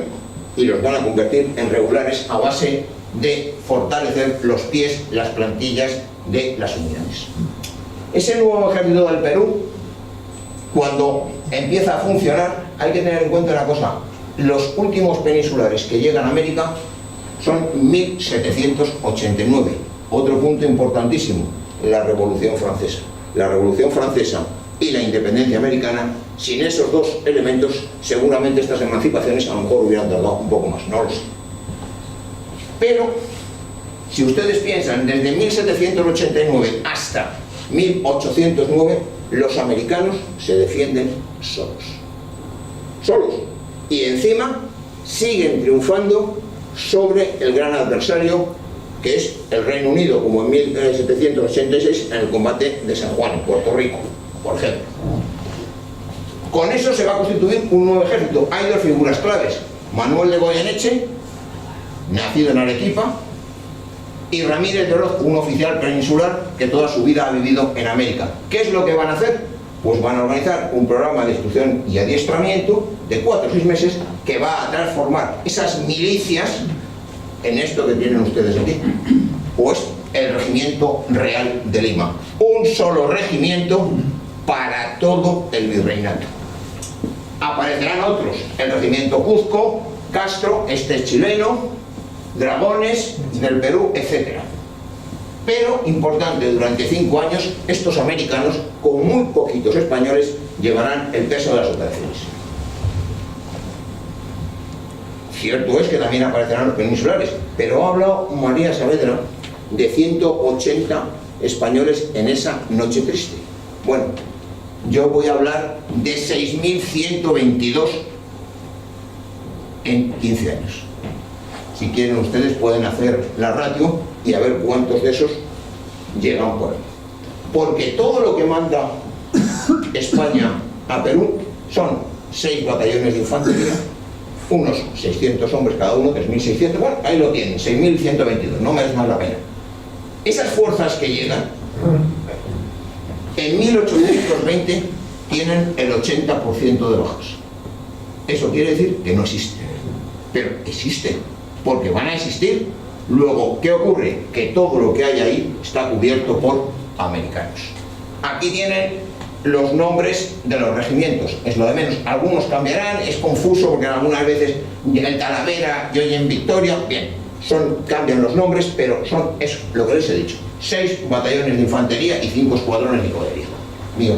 y los van a convertir en regulares a base de fortalecer los pies, las plantillas de las unidades. Ese nuevo ejército del Perú, cuando empieza a funcionar, hay que tener en cuenta una cosa: los últimos peninsulares que llegan a América son 1789. Otro punto importantísimo, la Revolución Francesa. La Revolución Francesa y la independencia americana, sin esos 2 elementos, seguramente estas emancipaciones a lo mejor hubieran tardado un poco más, no lo sé. Pero, si ustedes piensan, desde 1789 hasta 1809, los americanos se defienden solos. Solos. Y encima siguen triunfando sobre el gran adversario, que es el Reino Unido, como en 1786 en el combate de San Juan, en Puerto Rico, por ejemplo. Con eso se va a constituir un nuevo ejército. Hay 2 figuras claves: Manuel de Goyeneche, nacido en Arequipa, y Ramírez de Oroz, un oficial peninsular que toda su vida ha vivido en América. ¿Qué es lo que van a hacer? Pues van a organizar un programa de instrucción y adiestramiento de 4 o 6 meses que va a transformar esas milicias en esto que tienen ustedes aquí, o es el Regimiento Real de Lima, un solo regimiento para todo el virreinato. Aparecerán otros, el Regimiento Cuzco, Castro, este chileno, Dragones del Perú, etc. Pero, importante, durante 5 años, estos americanos, con muy poquitos españoles, llevarán el peso de las operaciones. Cierto es que también aparecerán los peninsulares, pero ha hablado María Saavedra de 180 españoles en esa noche triste. Bueno, yo voy a hablar de 6.122 en 15 años. Si quieren ustedes pueden hacer la ratio y a ver cuántos de esos llegan por ahí. Porque todo lo que manda España a Perú son 6 batallones de infantería, unos 600 hombres cada uno, 3.600, bueno, ahí lo tienen, 6.122, no merece más la pena. Esas fuerzas que llegan, en 1820 tienen el 80% de bajas. Eso quiere decir que no existen, pero existen, porque van a existir. Luego, ¿qué ocurre? Que todo lo que hay ahí está cubierto por americanos. Aquí tienen los nombres de los regimientos, es lo de menos. Algunos cambiarán, es confuso porque algunas veces el Talavera y hoy en Victoria, bien, cambian los nombres, pero son eso, lo que les he dicho: 6 batallones de infantería y 5 escuadrones de caballería. Mío.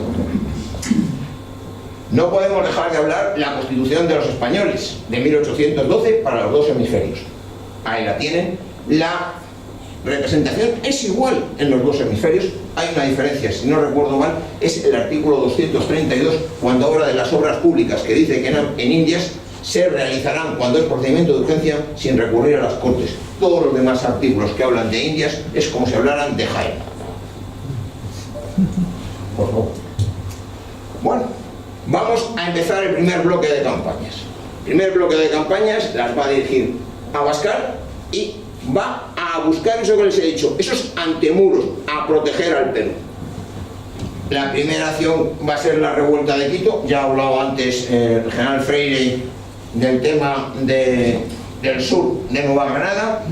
No podemos dejar de hablar la Constitución de los españoles de 1812 para los 2 hemisferios. Ahí la tienen. La representación es igual en los 2 hemisferios. Hay una diferencia, si no recuerdo mal, es el artículo 232, cuando habla de las obras públicas, que dice que en Indias se realizarán, cuando es procedimiento de urgencia, sin recurrir a las Cortes. Todos los demás artículos que hablan de Indias es como si hablaran de Jaén. Por favor. Bueno, vamos a empezar el primer bloque de campañas. El primer bloque de campañas las va a dirigir Abascal y va a buscar eso que les he dicho, esos antemuros, a proteger al Perú. La primera acción va a ser la revuelta de Quito. Ya ha hablado antes el general Freire del tema del sur de Nueva Granada,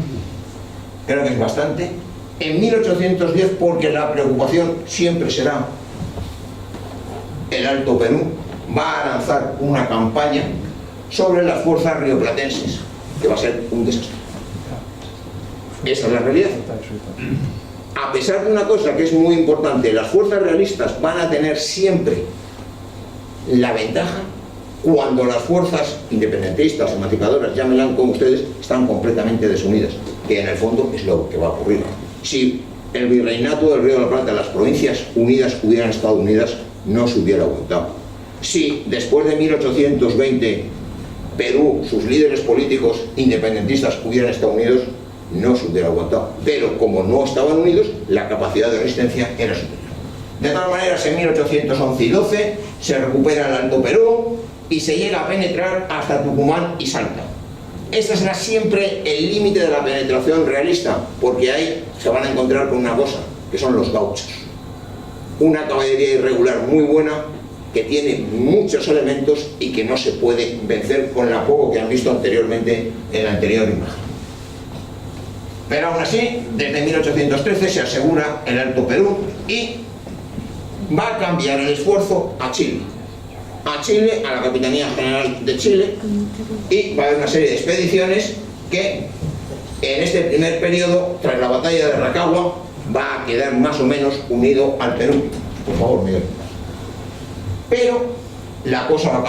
creo que es bastante. En 1810, porque la preocupación siempre será el Alto Perú, va a lanzar una campaña sobre las fuerzas rioplatenses, que va a ser un desastre. Esa es la realidad. A pesar de una cosa que es muy importante, las fuerzas realistas van a tener siempre la ventaja cuando las fuerzas independentistas, emancipadoras, llámenlas como ustedes, están completamente desunidas, que en el fondo es lo que va a ocurrir. Si el virreinato del Río de la Plata, las provincias unidas hubieran estado unidas, no se hubiera aguantado. Si después de 1820 Perú, sus líderes políticos independentistas hubieran estado unidos, no se hubiera aguantado. Pero como no estaban unidos, la capacidad de resistencia era superior. De todas maneras, en 1811 y 12 se recupera el Alto Perú y se llega a penetrar hasta Tucumán y Salta. Ese será siempre el límite de la penetración realista, porque ahí se van a encontrar con una cosa, que son los gauchos. Una caballería irregular muy buena, que tiene muchos elementos y que no se puede vencer con la poco que han visto anteriormente en la anterior imagen. Pero aún así, desde 1813 se asegura el Alto Perú y va a cambiar el esfuerzo a Chile. A Chile, a la Capitanía General de Chile, y va a haber una serie de expediciones que en este primer periodo, tras la batalla de Rancagua, va a quedar más o menos unido al Perú. Por favor, Miguel. Pero la cosa va a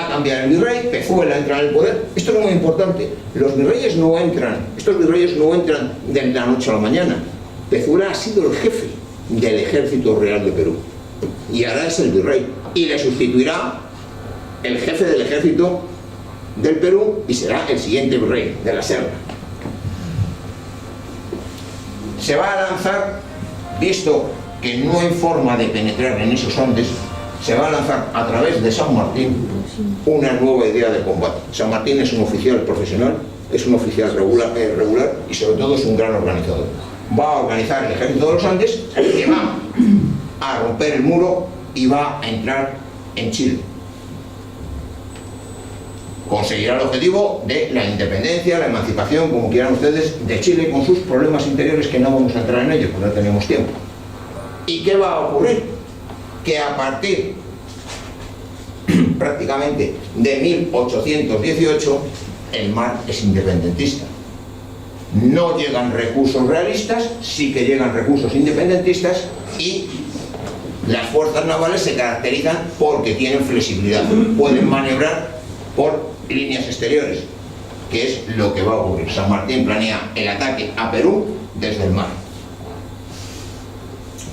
cambiar el virrey, Pezuela entra en el poder. Esto es muy importante. Los virreyes no entran, estos virreyes no entran de la noche a la mañana. Pezuela ha sido el jefe del Ejército Real de Perú y ahora es el virrey, y le sustituirá el jefe del Ejército del Perú y será el siguiente virrey de la Serra. Se va a lanzar, visto que no hay forma de penetrar en esos Andes, se va a lanzar a través de San Martín una nueva idea de combate. San Martín es un oficial profesional, es un oficial regular y sobre todo es un gran organizador. Va a organizar el ejército de los Andes, que va a romper el muro y va a entrar en Chile. conseguirá el objetivo de la independencia, la emancipación, como quieran ustedes, de Chile, con sus problemas interiores que no vamos a entrar en ellos porque no tenemos tiempo. ¿Y qué va a ocurrir? Que a partir prácticamente de 1818 el mar es independentista. No llegan recursos realistas, sí que llegan recursos independentistas, y las fuerzas navales se caracterizan porque tienen flexibilidad, pueden maniobrar por líneas exteriores, que es lo que va a ocurrir. San Martín planea el ataque a Perú desde el mar.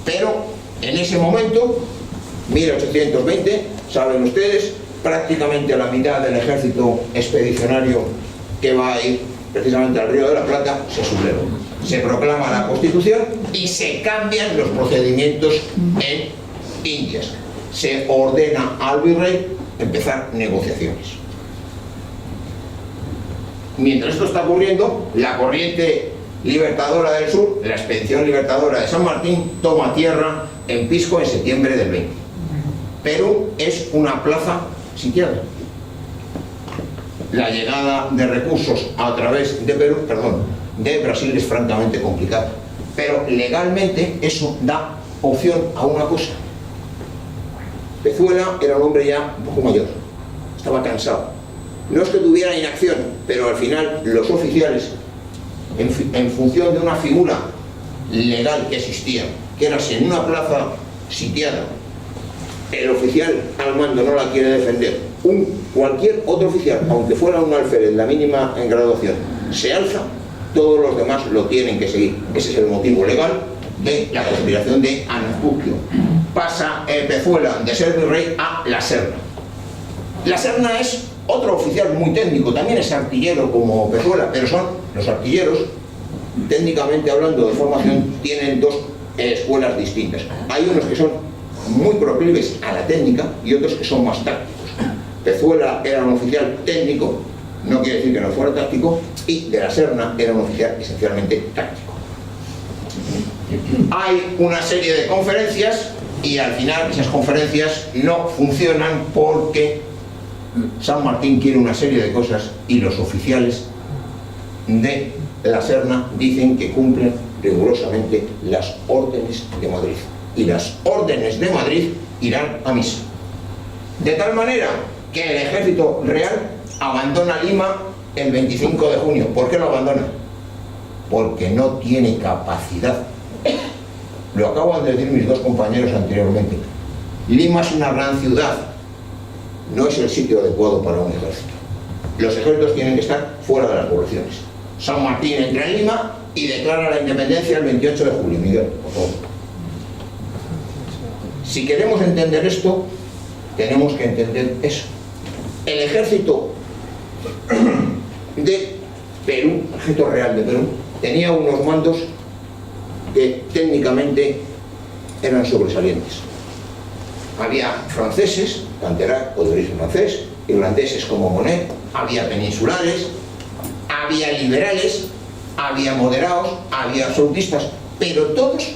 Pero en ese momento, 1820, saben ustedes, prácticamente a la mitad del ejército expedicionario que va a ir precisamente al Río de la Plata se subleva. Se proclama la Constitución y se cambian los procedimientos en Indias. Se ordena al virrey empezar negociaciones. Mientras esto está ocurriendo, la corriente libertadora del sur, la expedición libertadora de San Martín, toma tierra en Pisco en septiembre del 20. Perú es una plaza sitiada. La llegada de recursos a través de de Brasil es francamente complicada. Pero legalmente eso da opción a una cosa. Pezuela era un hombre ya un poco mayor, estaba cansado. No es que tuviera inacción, pero al final los oficiales, en función de una figura legal que existía, que era si en una plaza sitiada el oficial al mando no la quiere defender, cualquier otro oficial, aunque fuera un alférez, la mínima en graduación, se alza, todos los demás lo tienen que seguir. Ese es el motivo legal de la conspiración de Anacupio. Pasa Pezuela de ser virrey a La Serna. La Serna es otro oficial muy técnico, también es artillero como Pezuela, pero son los artilleros, técnicamente hablando de formación, tienen dos escuelas distintas. Hay unos que son muy proclives a la técnica y otros que son más tácticos. Pezuela era un oficial técnico, no quiere decir que no fuera táctico, y de La Serna era un oficial esencialmente táctico. Hay una serie de conferencias y al final esas conferencias no funcionan porque San Martín quiere una serie de cosas y los oficiales de La Serna dicen que cumplen rigurosamente las órdenes de Madrid. Y las órdenes de Madrid irán a misa. De tal manera que el ejército real abandona Lima el 25 de junio. ¿Por qué lo abandona? Porque no tiene capacidad. Lo acaban de decir mis dos compañeros anteriormente. Lima es una gran ciudad, no es el sitio adecuado para un ejército. Los ejércitos tienen que estar fuera de las poblaciones. San Martín entra en Lima y declara la independencia el 28 de julio. Miguel, por favor. Si queremos entender esto, tenemos que entender eso. El ejército de Perú, el ejército real de Perú, tenía unos mandos que técnicamente eran sobresalientes. Había franceses, Canterac o de origen francés, irlandeses como Monet, había peninsulares, había liberales, había moderados, había absolutistas, pero todos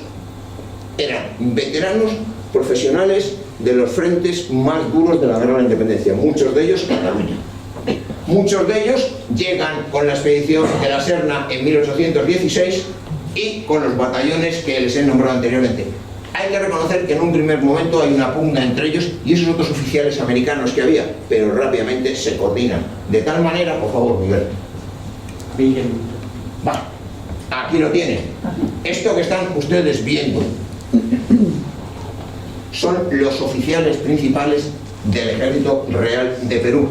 eran veteranos profesionales de los frentes más duros de la guerra de la independencia, muchos de ellos Cataluña. Muchos de ellos llegan con la expedición de La Serna en 1816 y con los batallones que les he nombrado anteriormente. Hay que reconocer que en un primer momento hay una pugna entre ellos y esos otros oficiales americanos que había, pero rápidamente se coordinan. De tal manera, por favor, Miguel. Va, aquí lo tienen. Esto que están ustedes viendo son los oficiales principales del Ejército Real de Perú.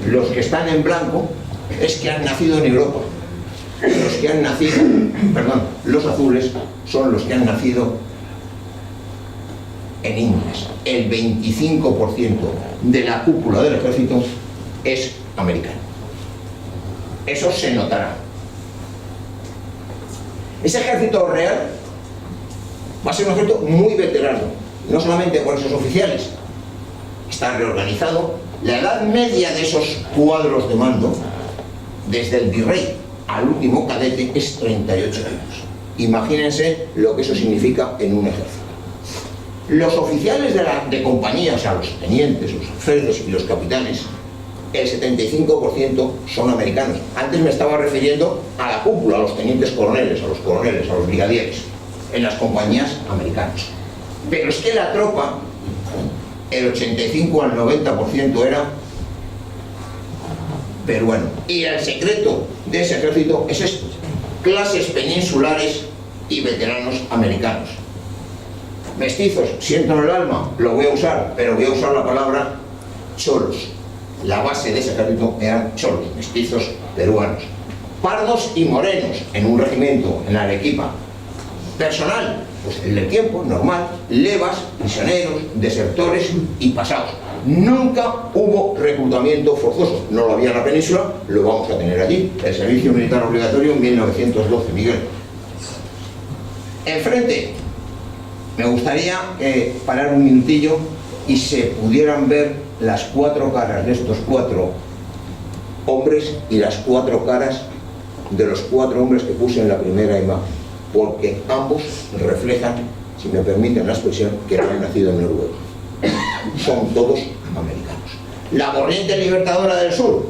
Los que están en blanco es que han nacido en Europa. Los que han nacido, los azules son los que han nacido en Indias. El 25% de la cúpula del ejército es americano. Eso se notará. Ese ejército real va a ser un ejército muy veterano, no solamente por esos oficiales. Está reorganizado. La edad media de esos cuadros de mando, desde el virrey al último cadete, es 38 años. Imagínense lo que eso significa en un ejército. Los oficiales de compañía, o sea, los tenientes, los alférezes y los capitanes, el 75% son americanos. Antes me estaba refiriendo a la cúpula, a los tenientes coroneles, a los brigadieres, en las compañías americanas. Pero es que la tropa, el 85 al 90% era peruano. Y el secreto de ese ejército es esto: clases peninsulares y veteranos americanos. Mestizos, siento en el alma, lo voy a usar, pero voy a usar la palabra cholos. La base de ese ejército eran cholos, mestizos peruanos. Pardos y morenos en un regimiento en Arequipa. Personal, pues el del tiempo, normal, levas, prisioneros, desertores y pasados. Nunca hubo reclutamiento forzoso. No lo había en la península, lo vamos a tener allí. El servicio militar obligatorio en 1912, Miguel. Enfrente, me gustaría parar un minutillo y se pudieran ver las 4 caras de estos 4 hombres y las 4 caras de los 4 hombres que puse en la primera imagen, porque ambos reflejan, si me permiten la expresión, que han nacido en Noruega. Son todos americanos. La corriente libertadora del sur: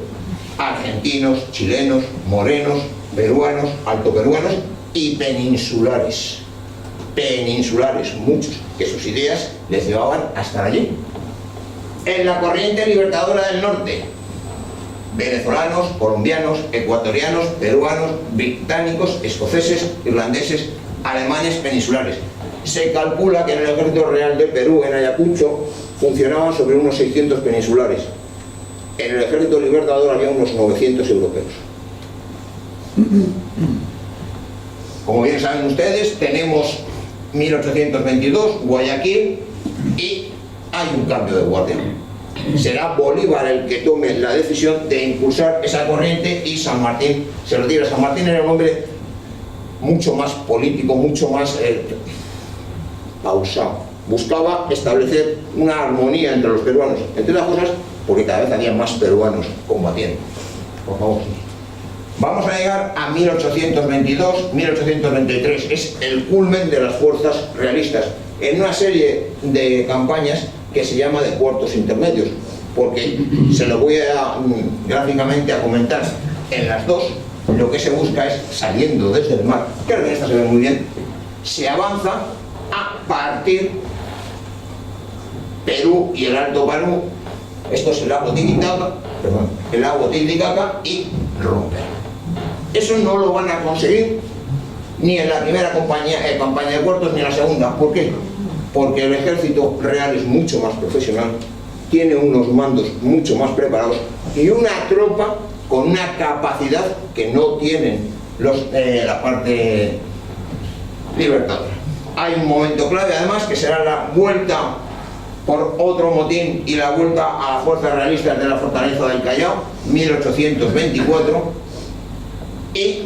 argentinos, chilenos, morenos, peruanos, altoperuanos y peninsulares. Peninsulares, muchos, que sus ideas les llevaban hasta allí. En la corriente libertadora del norte: venezolanos, colombianos, ecuatorianos, peruanos, británicos, escoceses, irlandeses, alemanes, peninsulares. Se calcula que en el ejército real de Perú, en Ayacucho, funcionaban sobre unos 600 peninsulares. En el ejército libertador había unos 900 europeos. Como bien saben ustedes, tenemos 1822, Guayaquil, y hay un cambio de guardia. Será Bolívar el que tome la decisión de impulsar esa corriente y San Martín se retira. San Martín era un hombre mucho más político, mucho más pausado. Buscaba establecer una armonía entre los peruanos, entre otras cosas porque cada vez había más peruanos combatiendo. Por favor. Vamos a llegar a 1822, 1823, es el culmen de las fuerzas realistas, en una serie de campañas que se llama de cuartos intermedios, porque se lo voy a gráficamente a comentar. En las dos, lo que se busca es, saliendo desde el mar, creo que esta se ve muy bien, se avanza a partir Perú y el Alto Perú, esto es el lago Titicaca, y romper. Eso no lo van a conseguir ni en la primera campaña de cuartos ni en la segunda. ¿Por qué? Porque el ejército real es mucho más profesional, tiene unos mandos mucho más preparados y una tropa con una capacidad que no tienen la parte libertadora. Hay un momento clave además que será la vuelta por otro motín y la vuelta a las fuerzas realistas de la fortaleza del Callao, 1824, y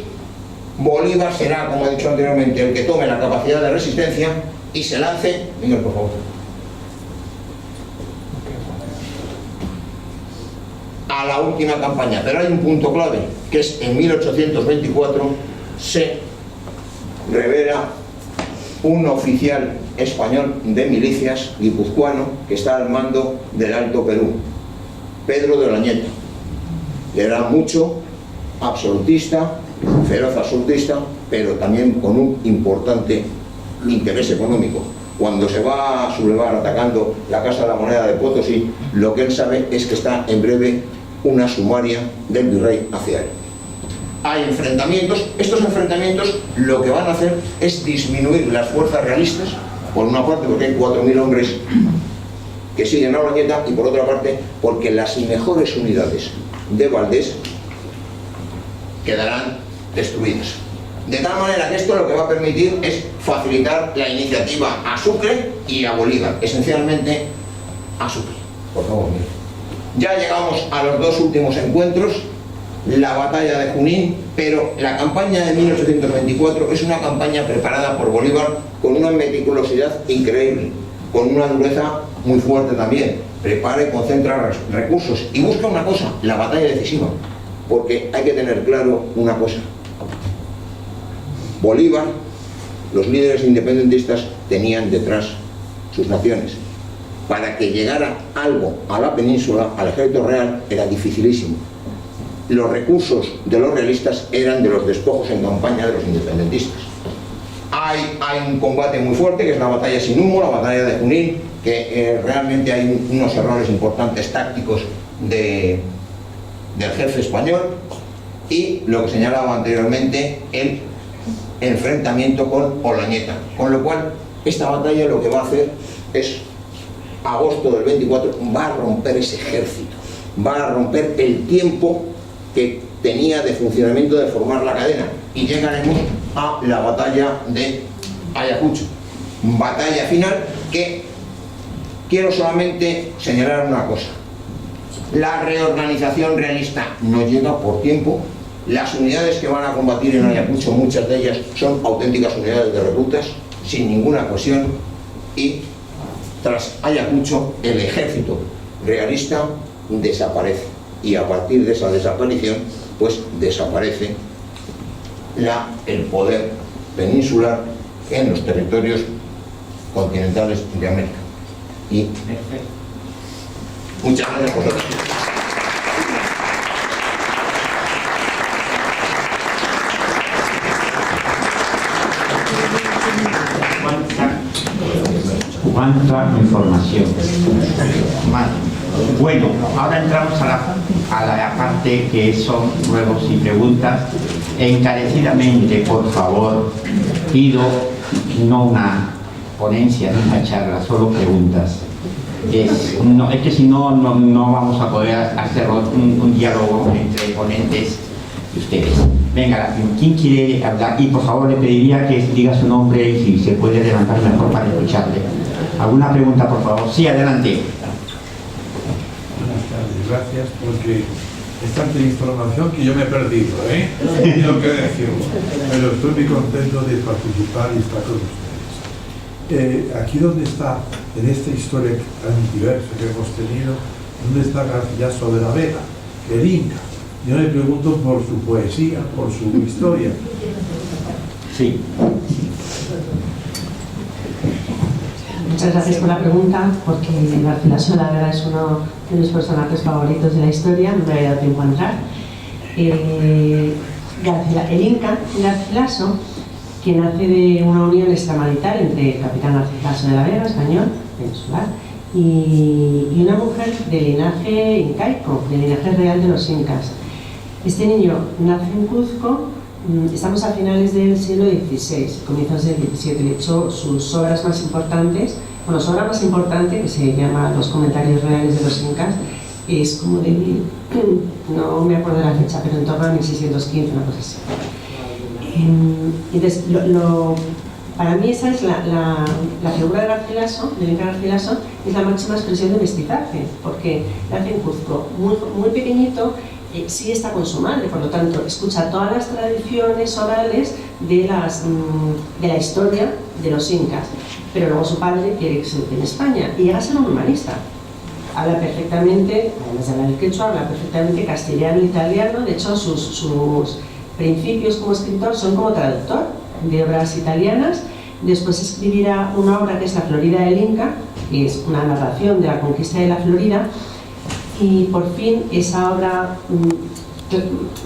Bolívar será, como he dicho anteriormente, el que tome la capacidad de resistencia y se lance, Miguel, por favor, a la última campaña. Pero hay un punto clave, que es en 1824 se revela un oficial español de milicias guipuzcoano que está al mando del Alto Perú, Pedro de Olañeta. Le era mucho, absolutista, feroz absolutista, pero también con un importante interés económico. Cuando se va a sublevar atacando la Casa de la Moneda de Potosí, lo que él sabe es que está en breve una sumaria del virrey hacia él. Hay enfrentamientos. Estos enfrentamientos lo que van a hacer es disminuir las fuerzas realistas, por una parte porque hay 4.000 hombres que siguen a Olañeta, y por otra parte porque las mejores unidades de Valdés quedarán destruidas. De tal manera que esto lo que va a permitir es facilitar la iniciativa a Sucre y a Bolívar, esencialmente a Sucre. Por favor, mire. Ya llegamos a los dos últimos encuentros, la batalla de Junín, pero la campaña de 1824 es una campaña preparada por Bolívar con una meticulosidad increíble, con una dureza muy fuerte también. Prepara y concentra recursos y busca una cosa, la batalla decisiva, porque hay que tener claro una cosa. Bolívar, los líderes independentistas tenían detrás sus naciones, para que llegara algo a la península, al ejército real, era dificilísimo. Los recursos de los realistas eran de los despojos en campaña de los independentistas. Hay un combate muy fuerte, que es la batalla sin humo, la batalla de Junín, que realmente hay unos errores importantes tácticos del jefe español, y lo que señalaba anteriormente, el enfrentamiento con Olañeta. Con lo cual, esta batalla lo que va a hacer es, agosto del 24, va a romper ese ejército, va a romper el tiempo que tenía de funcionamiento de formar la cadena, y llegaremos a la batalla de Ayacucho, batalla final que quiero solamente señalar una cosa: la reorganización realista no llega por tiempo. Las unidades que van a combatir en Ayacucho, muchas de ellas son auténticas unidades de reclutas, sin ninguna cohesión, y tras Ayacucho el ejército realista desaparece, y a partir de esa desaparición pues desaparece el poder peninsular en los territorios continentales de América. Y muchas gracias por todo. ¿Cuánta información? Vale. Bueno, ahora entramos a la parte que son ruegos y preguntas. Encarecidamente, por favor, pido no una ponencia ni una charla, solo preguntas. Es que si no vamos a poder hacer un diálogo entre ponentes y ustedes. Venga, ¿quién quiere hablar? Y por favor le pediría que diga su nombre y si se puede levantar mejor para escucharle. ¿Alguna pregunta, por favor? Sí, adelante. Buenas tardes, gracias, porque es tanta información que yo me he perdido, ¿eh? No tengo que decirlo, pero estoy muy contento de participar y estar con ustedes. Aquí donde está, en esta historia tan diversa que hemos tenido, ¿dónde está Garcilaso de la Vega? El Inca. Yo me pregunto por su poesía, por su historia. Sí. Muchas gracias por la pregunta, porque Garcilaso de la Vega es uno de mis personajes favoritos de la historia, no me había dado tiempo a entrar. El Inca Garcilaso, que nace de una unión extramarital entre el capitán Garcilaso de la Vega, español, peninsular, y una mujer de linaje incaico, de linaje real de los incas. Este niño nace en Cuzco. Estamos a finales del siglo XVI, comienzos del XVII. De hecho, sus obras más importantes, bueno, su obra más importante, que se llama Los Comentarios Reales de los Incas, es como de, no me acuerdo de la fecha, pero en torno a 1615, una cosa así. Entonces, para mí esa es la figura de Garcilaso, del Inca Garcilaso, es la máxima expresión de mestizaje, porque nace en Cuzco, muy pequeñito. Sí está con su madre, por lo tanto escucha todas las tradiciones orales de la historia de los incas, pero luego su padre quiere que se quede en España y llega a ser un humanista. Habla perfectamente, además de hablar el quechua, habla perfectamente castellano e italiano. De hecho, sus principios como escritor son como traductor de obras italianas. Después escribirá una obra que es La Florida del Inca, que es una narración de la conquista de la Florida. Y por fin esa obra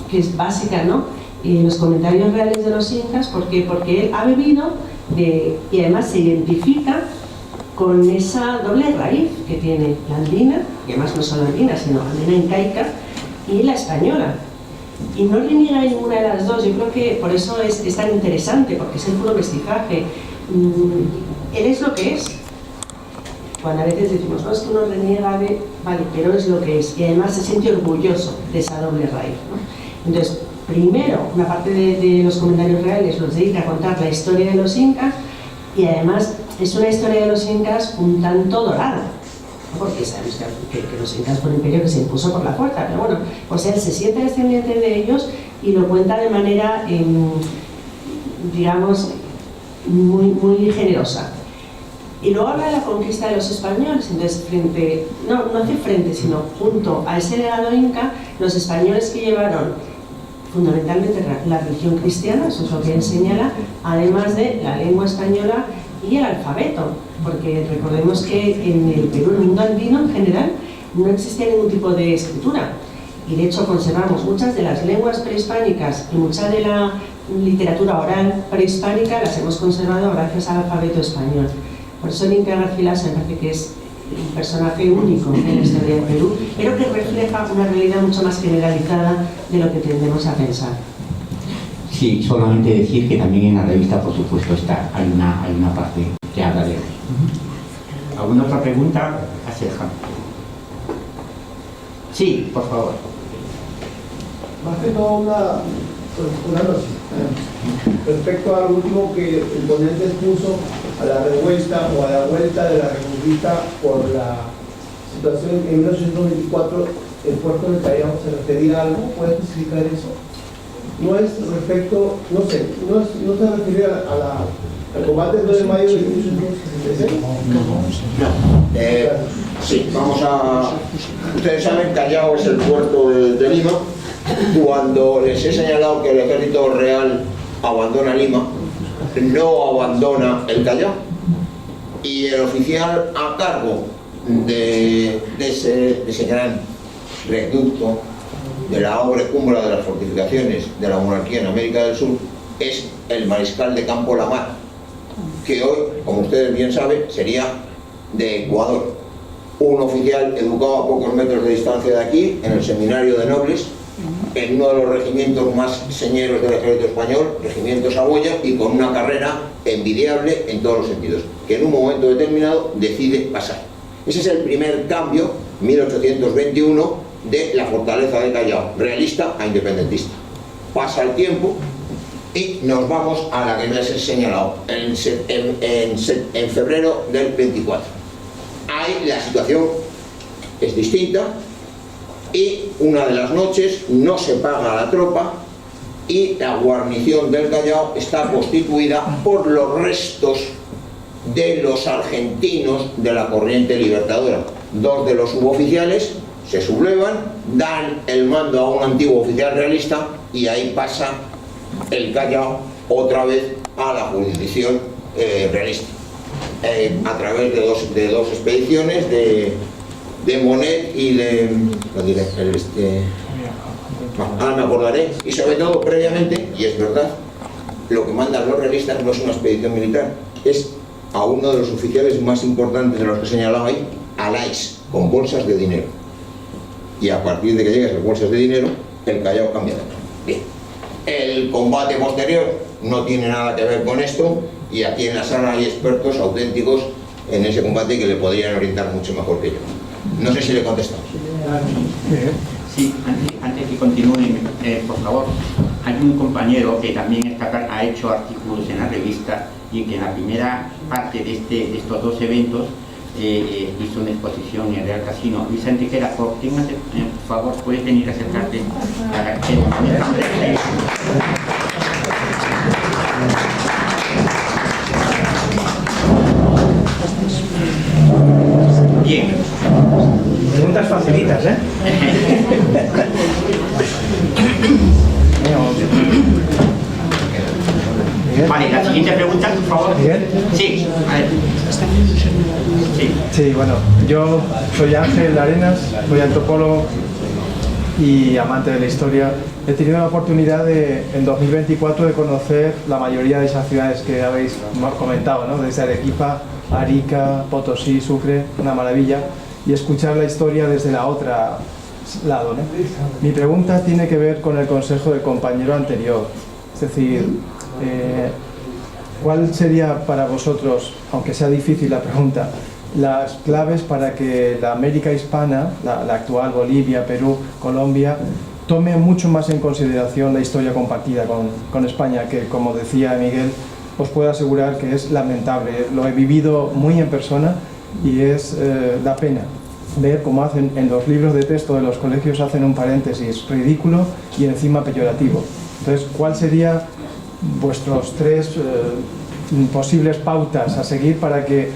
que es básica, ¿no? Los comentarios reales de los incas, ¿por qué? Porque él ha bebido y además se identifica con esa doble raíz que tiene la andina, y además no solo andina, sino andina incaica, y la española. Y no reniega ninguna de las dos. Yo creo que por eso es tan interesante, porque es el puro mestizaje. Él es lo que es. Cuando a veces decimos, no, es que uno reniega de... Vale, pero es lo que es. Y además se siente orgulloso de esa doble raíz, ¿no? Entonces, primero, una parte de los comentarios reales los dedica a contar la historia de los incas, y además es una historia de los incas un tanto dorada, ¿no? Porque sabemos que los incas fue un imperio que se impuso por la fuerza, pero bueno, pues él se siente descendiente de ellos y lo cuenta de manera, digamos, muy generosa. Y luego habla de la conquista de los españoles. Entonces, no hace frente, sino junto a ese legado inca, los españoles que llevaron fundamentalmente la religión cristiana, eso es lo que él señala, además de la lengua española y el alfabeto, porque recordemos que en el Perú, el mundo andino en general, no existía ningún tipo de escritura. Y de hecho conservamos muchas de las lenguas prehispánicas y mucha de la literatura oral prehispánica las hemos conservado gracias al alfabeto español. Por eso el Inca Garcilaso me parece que es un personaje único en la historia del Perú, pero que refleja una realidad mucho más generalizada de lo que tendemos a pensar. Sí, solamente decir que también en la revista, por supuesto, hay una parte que habla de él. ¿Alguna otra pregunta? Acerca. Sí, por favor. Más que todo una noción. Respecto al último que el ponente expuso, a la revuelta o a la vuelta de la República por la situación en 1924, el puerto de Callao, ¿se refería a algo? ¿Puede explicar eso? No es respecto, no sé, no se refiere al combate del 2 de mayo de 1866. Sí, vamos a... Ustedes saben, Callao es el puerto de Lima. Cuando les he señalado que el ejército real abandona Lima, no abandona el Callao. Y el oficial a cargo de ese gran reducto, de la obra cúmbula de las fortificaciones de la monarquía en América del Sur, es el mariscal de campo Lamar, que hoy, como ustedes bien saben, sería de Ecuador. Un oficial educado a pocos metros de distancia de aquí, en el seminario de nobles, en uno de los regimientos más señeros del ejército español, regimiento Saboya, y con una carrera envidiable en todos los sentidos, que en un momento determinado decide pasar. Ese es el primer cambio, 1821, de la fortaleza de Callao, realista a independentista. Pasa el tiempo y nos vamos a la que les he señalado, en febrero del 24. Ahí la situación es distinta y una de las noches no se paga a la tropa y la guarnición del Callao está constituida por los restos de los argentinos de la corriente libertadora. Dos de los suboficiales se sublevan, dan el mando a un antiguo oficial realista y ahí pasa el Callao otra vez a la jurisdicción realista, a través de dos expediciones de Monet y de... lo diré, ahora me acordaré, y sobre todo previamente, y es verdad, lo que mandan los realistas no es una expedición militar, es a uno de los oficiales más importantes de los que he señalado ahí, a Lais, con bolsas de dinero. Y a partir de que llegue esas bolsas de dinero, el Callao cambia de nombre. Bien. El combate posterior no tiene nada que ver con esto, y aquí en la sala hay expertos auténticos en ese combate que le podrían orientar mucho mejor que yo. No sé si le contestamos. Sí, antes que continúen, por favor, hay un compañero que también ha hecho artículos en la revista y que en la primera parte de estos dos eventos hizo una exposición en el Real Casino. Luis Antequera, por favor, puedes venir a acercarte para que bien. Preguntas facilitas, ¿eh? Vale, la siguiente pregunta, por favor. ¿Miguel? Sí, a ver. Sí, bueno, yo soy Ángel Arenas, soy antropólogo y amante de la historia. He tenido la oportunidad en 2024 de conocer la mayoría de esas ciudades que habéis comentado, ¿no? Desde Arequipa, Arica, Potosí, Sucre, una maravilla, y escuchar la historia desde la otra lado, ¿no? Mi pregunta tiene que ver con el consejo del compañero anterior, es decir, ¿cuál sería para vosotros, aunque sea difícil la pregunta, las claves para que la América hispana, la actual Bolivia, Perú, Colombia, tome mucho más en consideración la historia compartida con España, que, como decía Miguel, os puedo asegurar que es lamentable? Lo he vivido muy en persona y da pena ver cómo hacen en los libros de texto de los colegios, hacen un paréntesis ridículo y encima peyorativo. Entonces, ¿cuál sería vuestros tres posibles pautas a seguir para que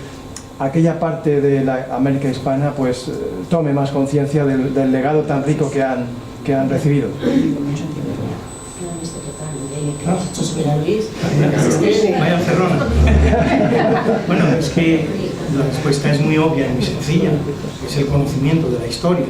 aquella parte de la América hispana pues tome más conciencia del legado tan rico que han recibido? Vaya cerrona. Bueno, es que la respuesta es muy obvia y muy sencilla. Es el conocimiento de la historia.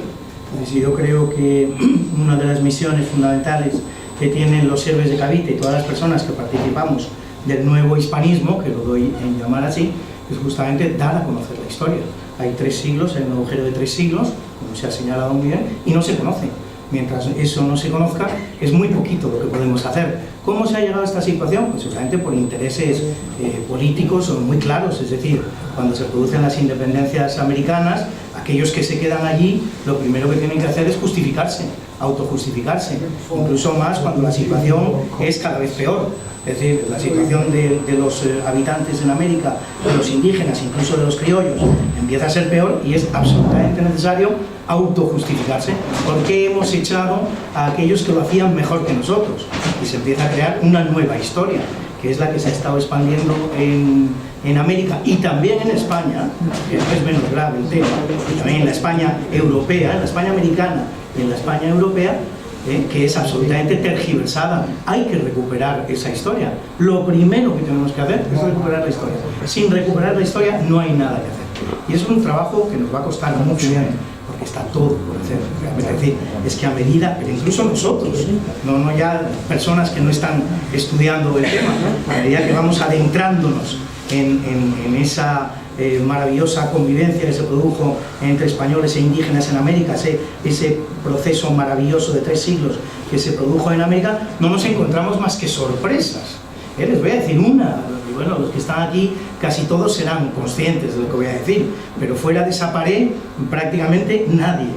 Es decir, yo creo que una de las misiones fundamentales que tienen los héroes de Cavite y todas las personas que participamos del nuevo hispanismo, que lo doy en llamar así, es justamente dar a conocer la historia. Hay 3 siglos, hay un agujero de 3 siglos, como se ha señalado muy bien, y no se conoce. Mientras eso no se conozca, es muy poquito lo que podemos hacer. ¿Cómo se ha llegado a esta situación? Pues seguramente por intereses políticos muy claros, es decir, cuando se producen las independencias americanas, aquellos que se quedan allí, lo primero que tienen que hacer es justificarse, autojustificarse, incluso más cuando la situación es cada vez peor. Es decir, la situación de los habitantes en América, de los indígenas, incluso de los criollos, empieza a ser peor y es absolutamente necesario autojustificarse, porque hemos echado a aquellos que lo hacían mejor que nosotros y se empieza a crear una nueva historia, que es la que se ha estado expandiendo en América y también en España, que no es menos grave el tema, y también en la España europea, en la España americana y en la España europea, que es absolutamente tergiversada. Hay que recuperar esa historia. Lo primero que tenemos que hacer es recuperar la historia. Sin recuperar la historia no hay nada que hacer. Y es un trabajo que nos va a costar mucho, porque está todo por hacer. Es decir, es que a medida, pero incluso nosotros, no ya personas que no están estudiando el tema, a medida que vamos adentrándonos en esa maravillosa convivencia que se produjo entre españoles e indígenas en América, ese proceso maravilloso de 3 siglos que se produjo en América, no nos encontramos más que sorpresas. Les voy a decir una, y bueno, los que están aquí casi todos serán conscientes de lo que voy a decir, pero fuera de esa pared prácticamente nadie.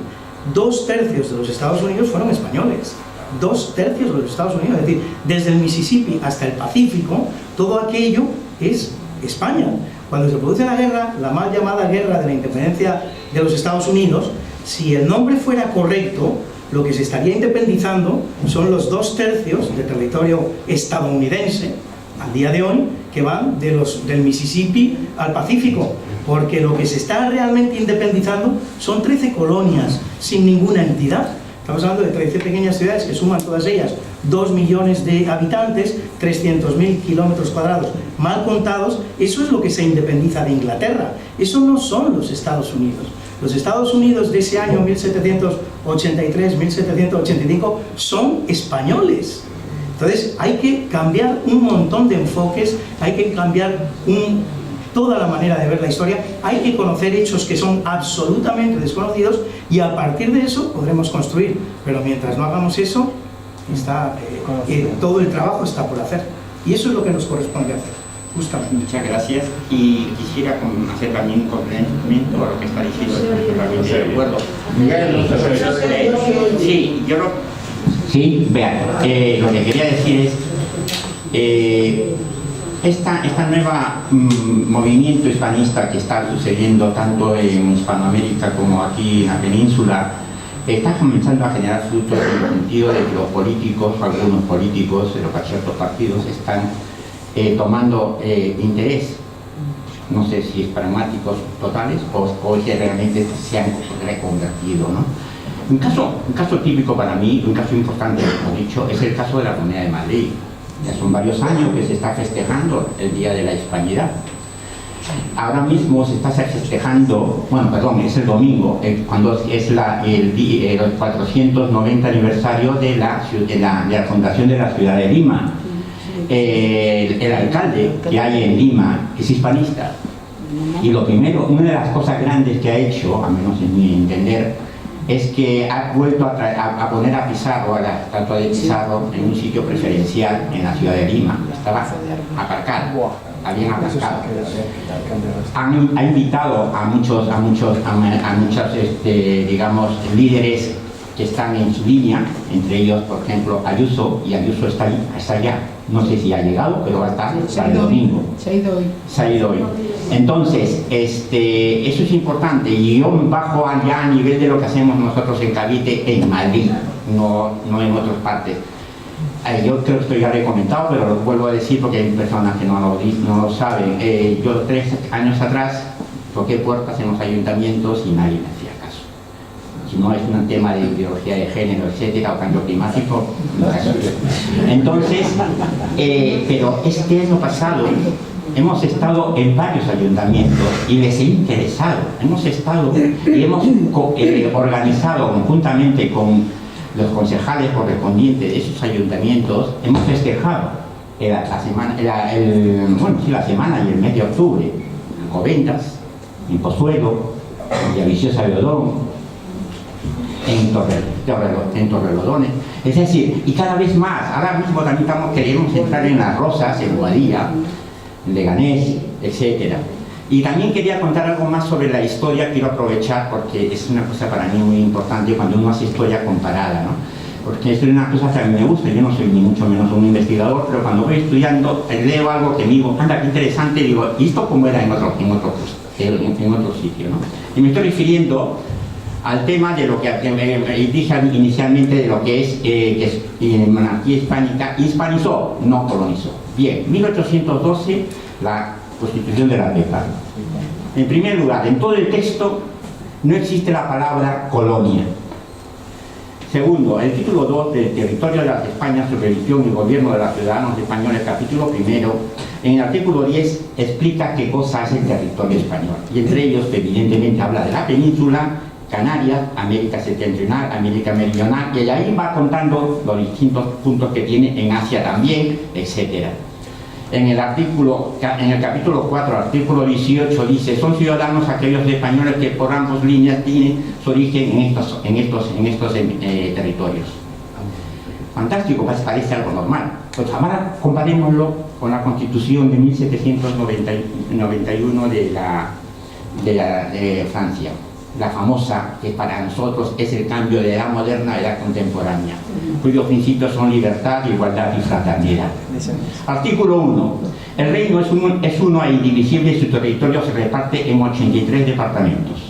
2/3 de los Estados Unidos fueron españoles. 2/3 de los Estados Unidos, es decir, desde el Mississippi hasta el Pacífico, todo aquello es España. Cuando se produce la guerra, la mal llamada guerra de la independencia de los Estados Unidos, si el nombre fuera correcto, lo que se estaría independizando son los 2/3 del territorio estadounidense, al día de hoy, que van del Mississippi al Pacífico, porque lo que se está realmente independizando son 13 colonias sin ninguna entidad. Estamos hablando de 13 pequeñas ciudades que suman todas ellas 2 millones de habitantes, 300.000 kilómetros cuadrados mal contados. Eso es lo que se independiza de Inglaterra. Eso no son los Estados Unidos. Los Estados Unidos de ese año 1783, 1785 son españoles. Entonces hay que cambiar un montón de enfoques, hay que cambiar toda la manera de ver la historia, hay que conocer hechos que son absolutamente desconocidos y a partir de eso podremos construir. Pero mientras no hagamos eso, todo el trabajo está por hacer. Y eso es lo que nos corresponde hacer, justamente. Muchas gracias. Y quisiera hacer también un complemento a lo que está diciendo, totalmente de acuerdo. Sí, vean, lo que quería decir es esta nueva movimiento hispanista que está sucediendo tanto en Hispanoamérica como aquí en la península, está comenzando a generar frutos en el sentido de que los políticos, algunos políticos de los ciertos partidos, están tomando interés, no sé si es pragmáticos totales o que realmente se han reconvertido, ¿no? Un caso típico para mí, un caso importante, como he dicho, es el caso de la Comunidad de Madrid. Ya son varios años que se está festejando el Día de la Hispanidad. Ahora mismo se está festejando, es el domingo, cuando es el 490 aniversario de la fundación de la ciudad de Lima. El alcalde que hay en Lima es hispanista. Y lo primero, una de las cosas grandes que ha hecho, a menos en mi entender, es que ha vuelto a poner a Pizarro, a la estatua de Pizarro, en un sitio preferencial en la ciudad de Lima. Estaba aparcado, habían aparcado. Ha invitado a muchos digamos, líderes que están en su línea, entre ellos, por ejemplo, Ayuso, y Ayuso está allá. No sé si ha llegado, pero va a estar para el domingo. Se ha ido hoy. Entonces, eso es importante, y yo bajo allá a nivel de lo que hacemos nosotros en Cavite, en Madrid, no en otras partes. Yo creo que esto ya lo he comentado, pero lo vuelvo a decir porque hay personas que no lo saben. Yo 3 años atrás toqué puertas en los ayuntamientos y nadie me hacía caso. si no es un tema de ideología de género, etcétera, o cambio climático. Entonces, pero este año pasado hemos estado en varios ayuntamientos y les he interesado. Hemos estado y hemos organizado conjuntamente con los concejales correspondientes de esos ayuntamientos, hemos festejado la semana y el mes de octubre, en Coventas, en Pozuelo, en Villaviciosa de Odón, en Torrelodones, es decir, y cada vez más. Ahora mismo también queremos entrar en Las Rosas, en Boadilla, en Leganés, etcétera. Y también quería contar algo más sobre la historia. Quiero aprovechar porque es una cosa para mí muy importante cuando uno hace historia comparada, ¿no? Porque esto es una cosa que a mí me gusta. Yo no soy ni mucho menos un investigador, pero cuando voy estudiando leo algo que me digo, anda, qué interesante, y digo, ¿y esto cómo era en otro sitio, ¿no? Y me estoy refiriendo al tema de lo que dije inicialmente, de lo que es monarquía hispánica. Hispanizó, no colonizó. Bien, 1812, la Constitución de la Pepa. En primer lugar, en todo el texto no existe la palabra colonia. Segundo, el título 2 del Territorio de las Españas, Supervisión y Gobierno de los Ciudadanos Españoles, capítulo primero, en el artículo 10 explica qué cosa es el territorio español. Y entre ellos, evidentemente, habla de la península, Canarias, América Septentrional, América Meridional, y ahí va contando los distintos puntos que tiene en Asia también, etcétera. En el capítulo 4, artículo 18, dice: son ciudadanos aquellos españoles que por ambas líneas tienen su origen en estos territorios. Fantástico, parece algo normal. Pues ahora comparémoslo con la Constitución de 1791 de Francia, la famosa, que para nosotros es el cambio de edad moderna a edad contemporánea, cuyos principios son libertad, igualdad y fraternidad. Artículo 1. El reino es uno e indivisible y su territorio se reparte en 83 departamentos.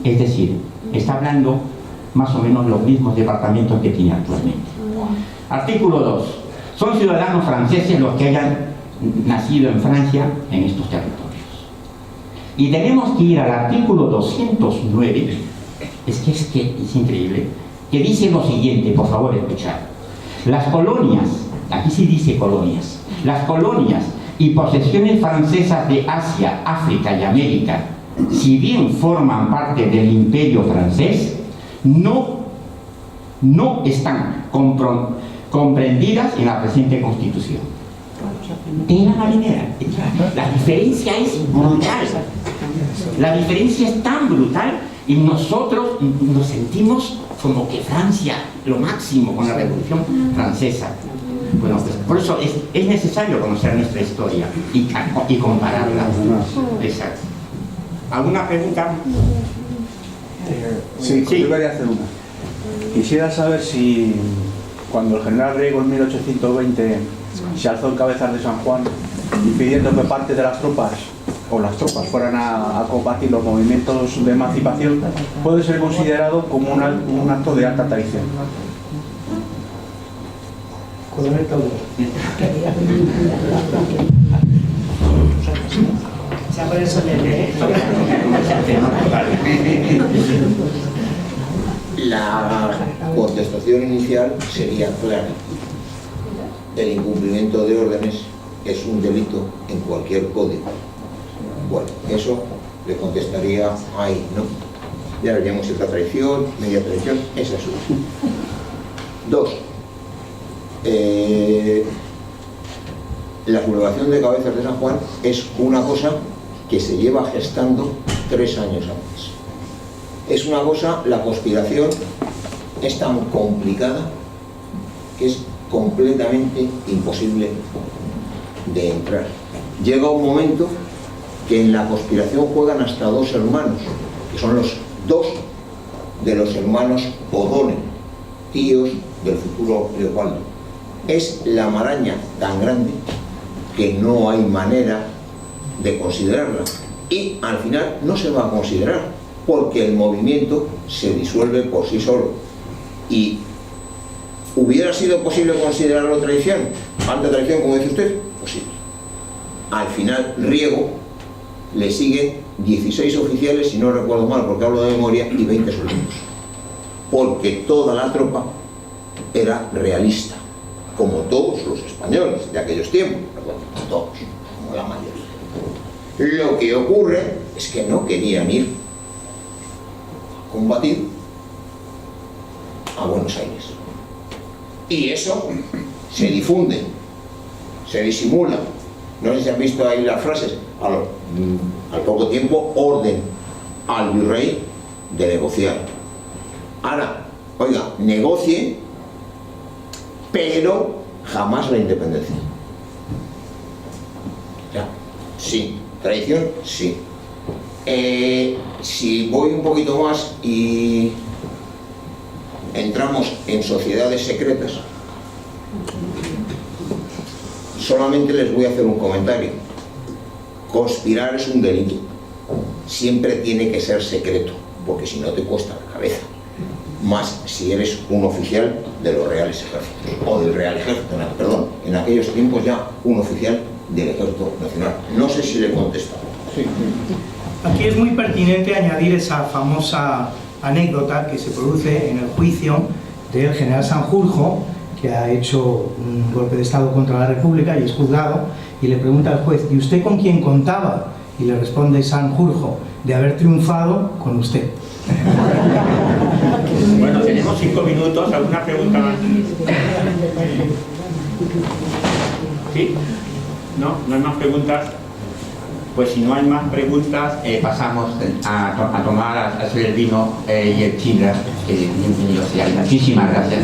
Es decir, está hablando más o menos los mismos departamentos que tiene actualmente. Artículo 2. Son ciudadanos franceses los que hayan nacido en Francia en estos territorios. Y tenemos que ir al artículo 209, es increíble, que dice lo siguiente, por favor, escuchad. Las colonias, aquí sí dice colonias, las colonias y posesiones francesas de Asia, África y América, si bien forman parte del imperio francés, no están comprendidas en la presente Constitución. De la marinera. La diferencia es brutal. La diferencia es tan brutal y nosotros nos sentimos como que Francia, lo máximo con la Revolución Francesa. Bueno, pues por eso es necesario conocer nuestra historia y compararla. Exacto. ¿Alguna pregunta? Sí, yo quería hacer una. Quisiera saber si cuando el general Riego en 1820 se alzó en Cabezas de San Juan y pidiendo que parte de las tropas fueran a combatir los movimientos de emancipación, puede ser considerado como un acto de alta traición. La contestación inicial sería clara. El incumplimiento de órdenes es un delito en cualquier código. Bueno, eso le contestaría ahí, ¿no? Ya veríamos cierta traición, media traición, esa es una. 2. La sublevación de Cabezas de San Juan es una cosa que se lleva gestando 3 años antes. Es una cosa, la conspiración es tan complicada que es completamente imposible de entrar. Llega un momento que en la conspiración juegan hasta 2 hermanos, que son los 2 de los hermanos O'Donnell, tíos del futuro Leopoldo. Es la maraña tan grande que no hay manera de considerarla. Y al final no se va a considerar, porque el movimiento se disuelve por sí solo. Y ¿hubiera sido posible considerarlo traición? ¿Alta traición, como dice usted? Posible. Al final, Riego le siguen 16 oficiales, si no recuerdo mal, porque hablo de memoria, y 20 soldados. porque toda la tropa era realista, como todos los españoles de aquellos tiempos, perdón, todos, como la mayoría. Lo que ocurre es que no querían ir a combatir a Buenos Aires. Y eso se difunde, se disimula. No sé si han visto ahí las frases. Al poco tiempo, orden al virrey de negociar. Ahora, oiga, negocie, pero jamás la independencia. Ya, sí. Traición, sí. Si voy un poquito más y entramos en sociedades secretas, solamente les voy a hacer un comentario. Conspirar es un delito. Siempre tiene que ser secreto, porque si no te cuesta la cabeza. Más si eres un oficial de los reales ejércitos, o del Real Ejército, perdón, en aquellos tiempos ya un oficial del Ejército Nacional. No sé si le contesto. Sí. Aquí es muy pertinente añadir esa famosa anécdota que se produce en el juicio del general Sanjurjo, que ha hecho un golpe de Estado contra la República y es juzgado, y le pregunta al juez: ¿y usted con quién contaba? Y le responde Sanjurjo: de haber triunfado con usted. Bueno, tenemos 5 minutos. ¿Alguna pregunta más? ¿Sí? ¿No? ¿No hay más preguntas? Pues si no hay más preguntas, pasamos a tomar, a hacer el vino y el chindras. Bienvenidos. Muchísimas gracias.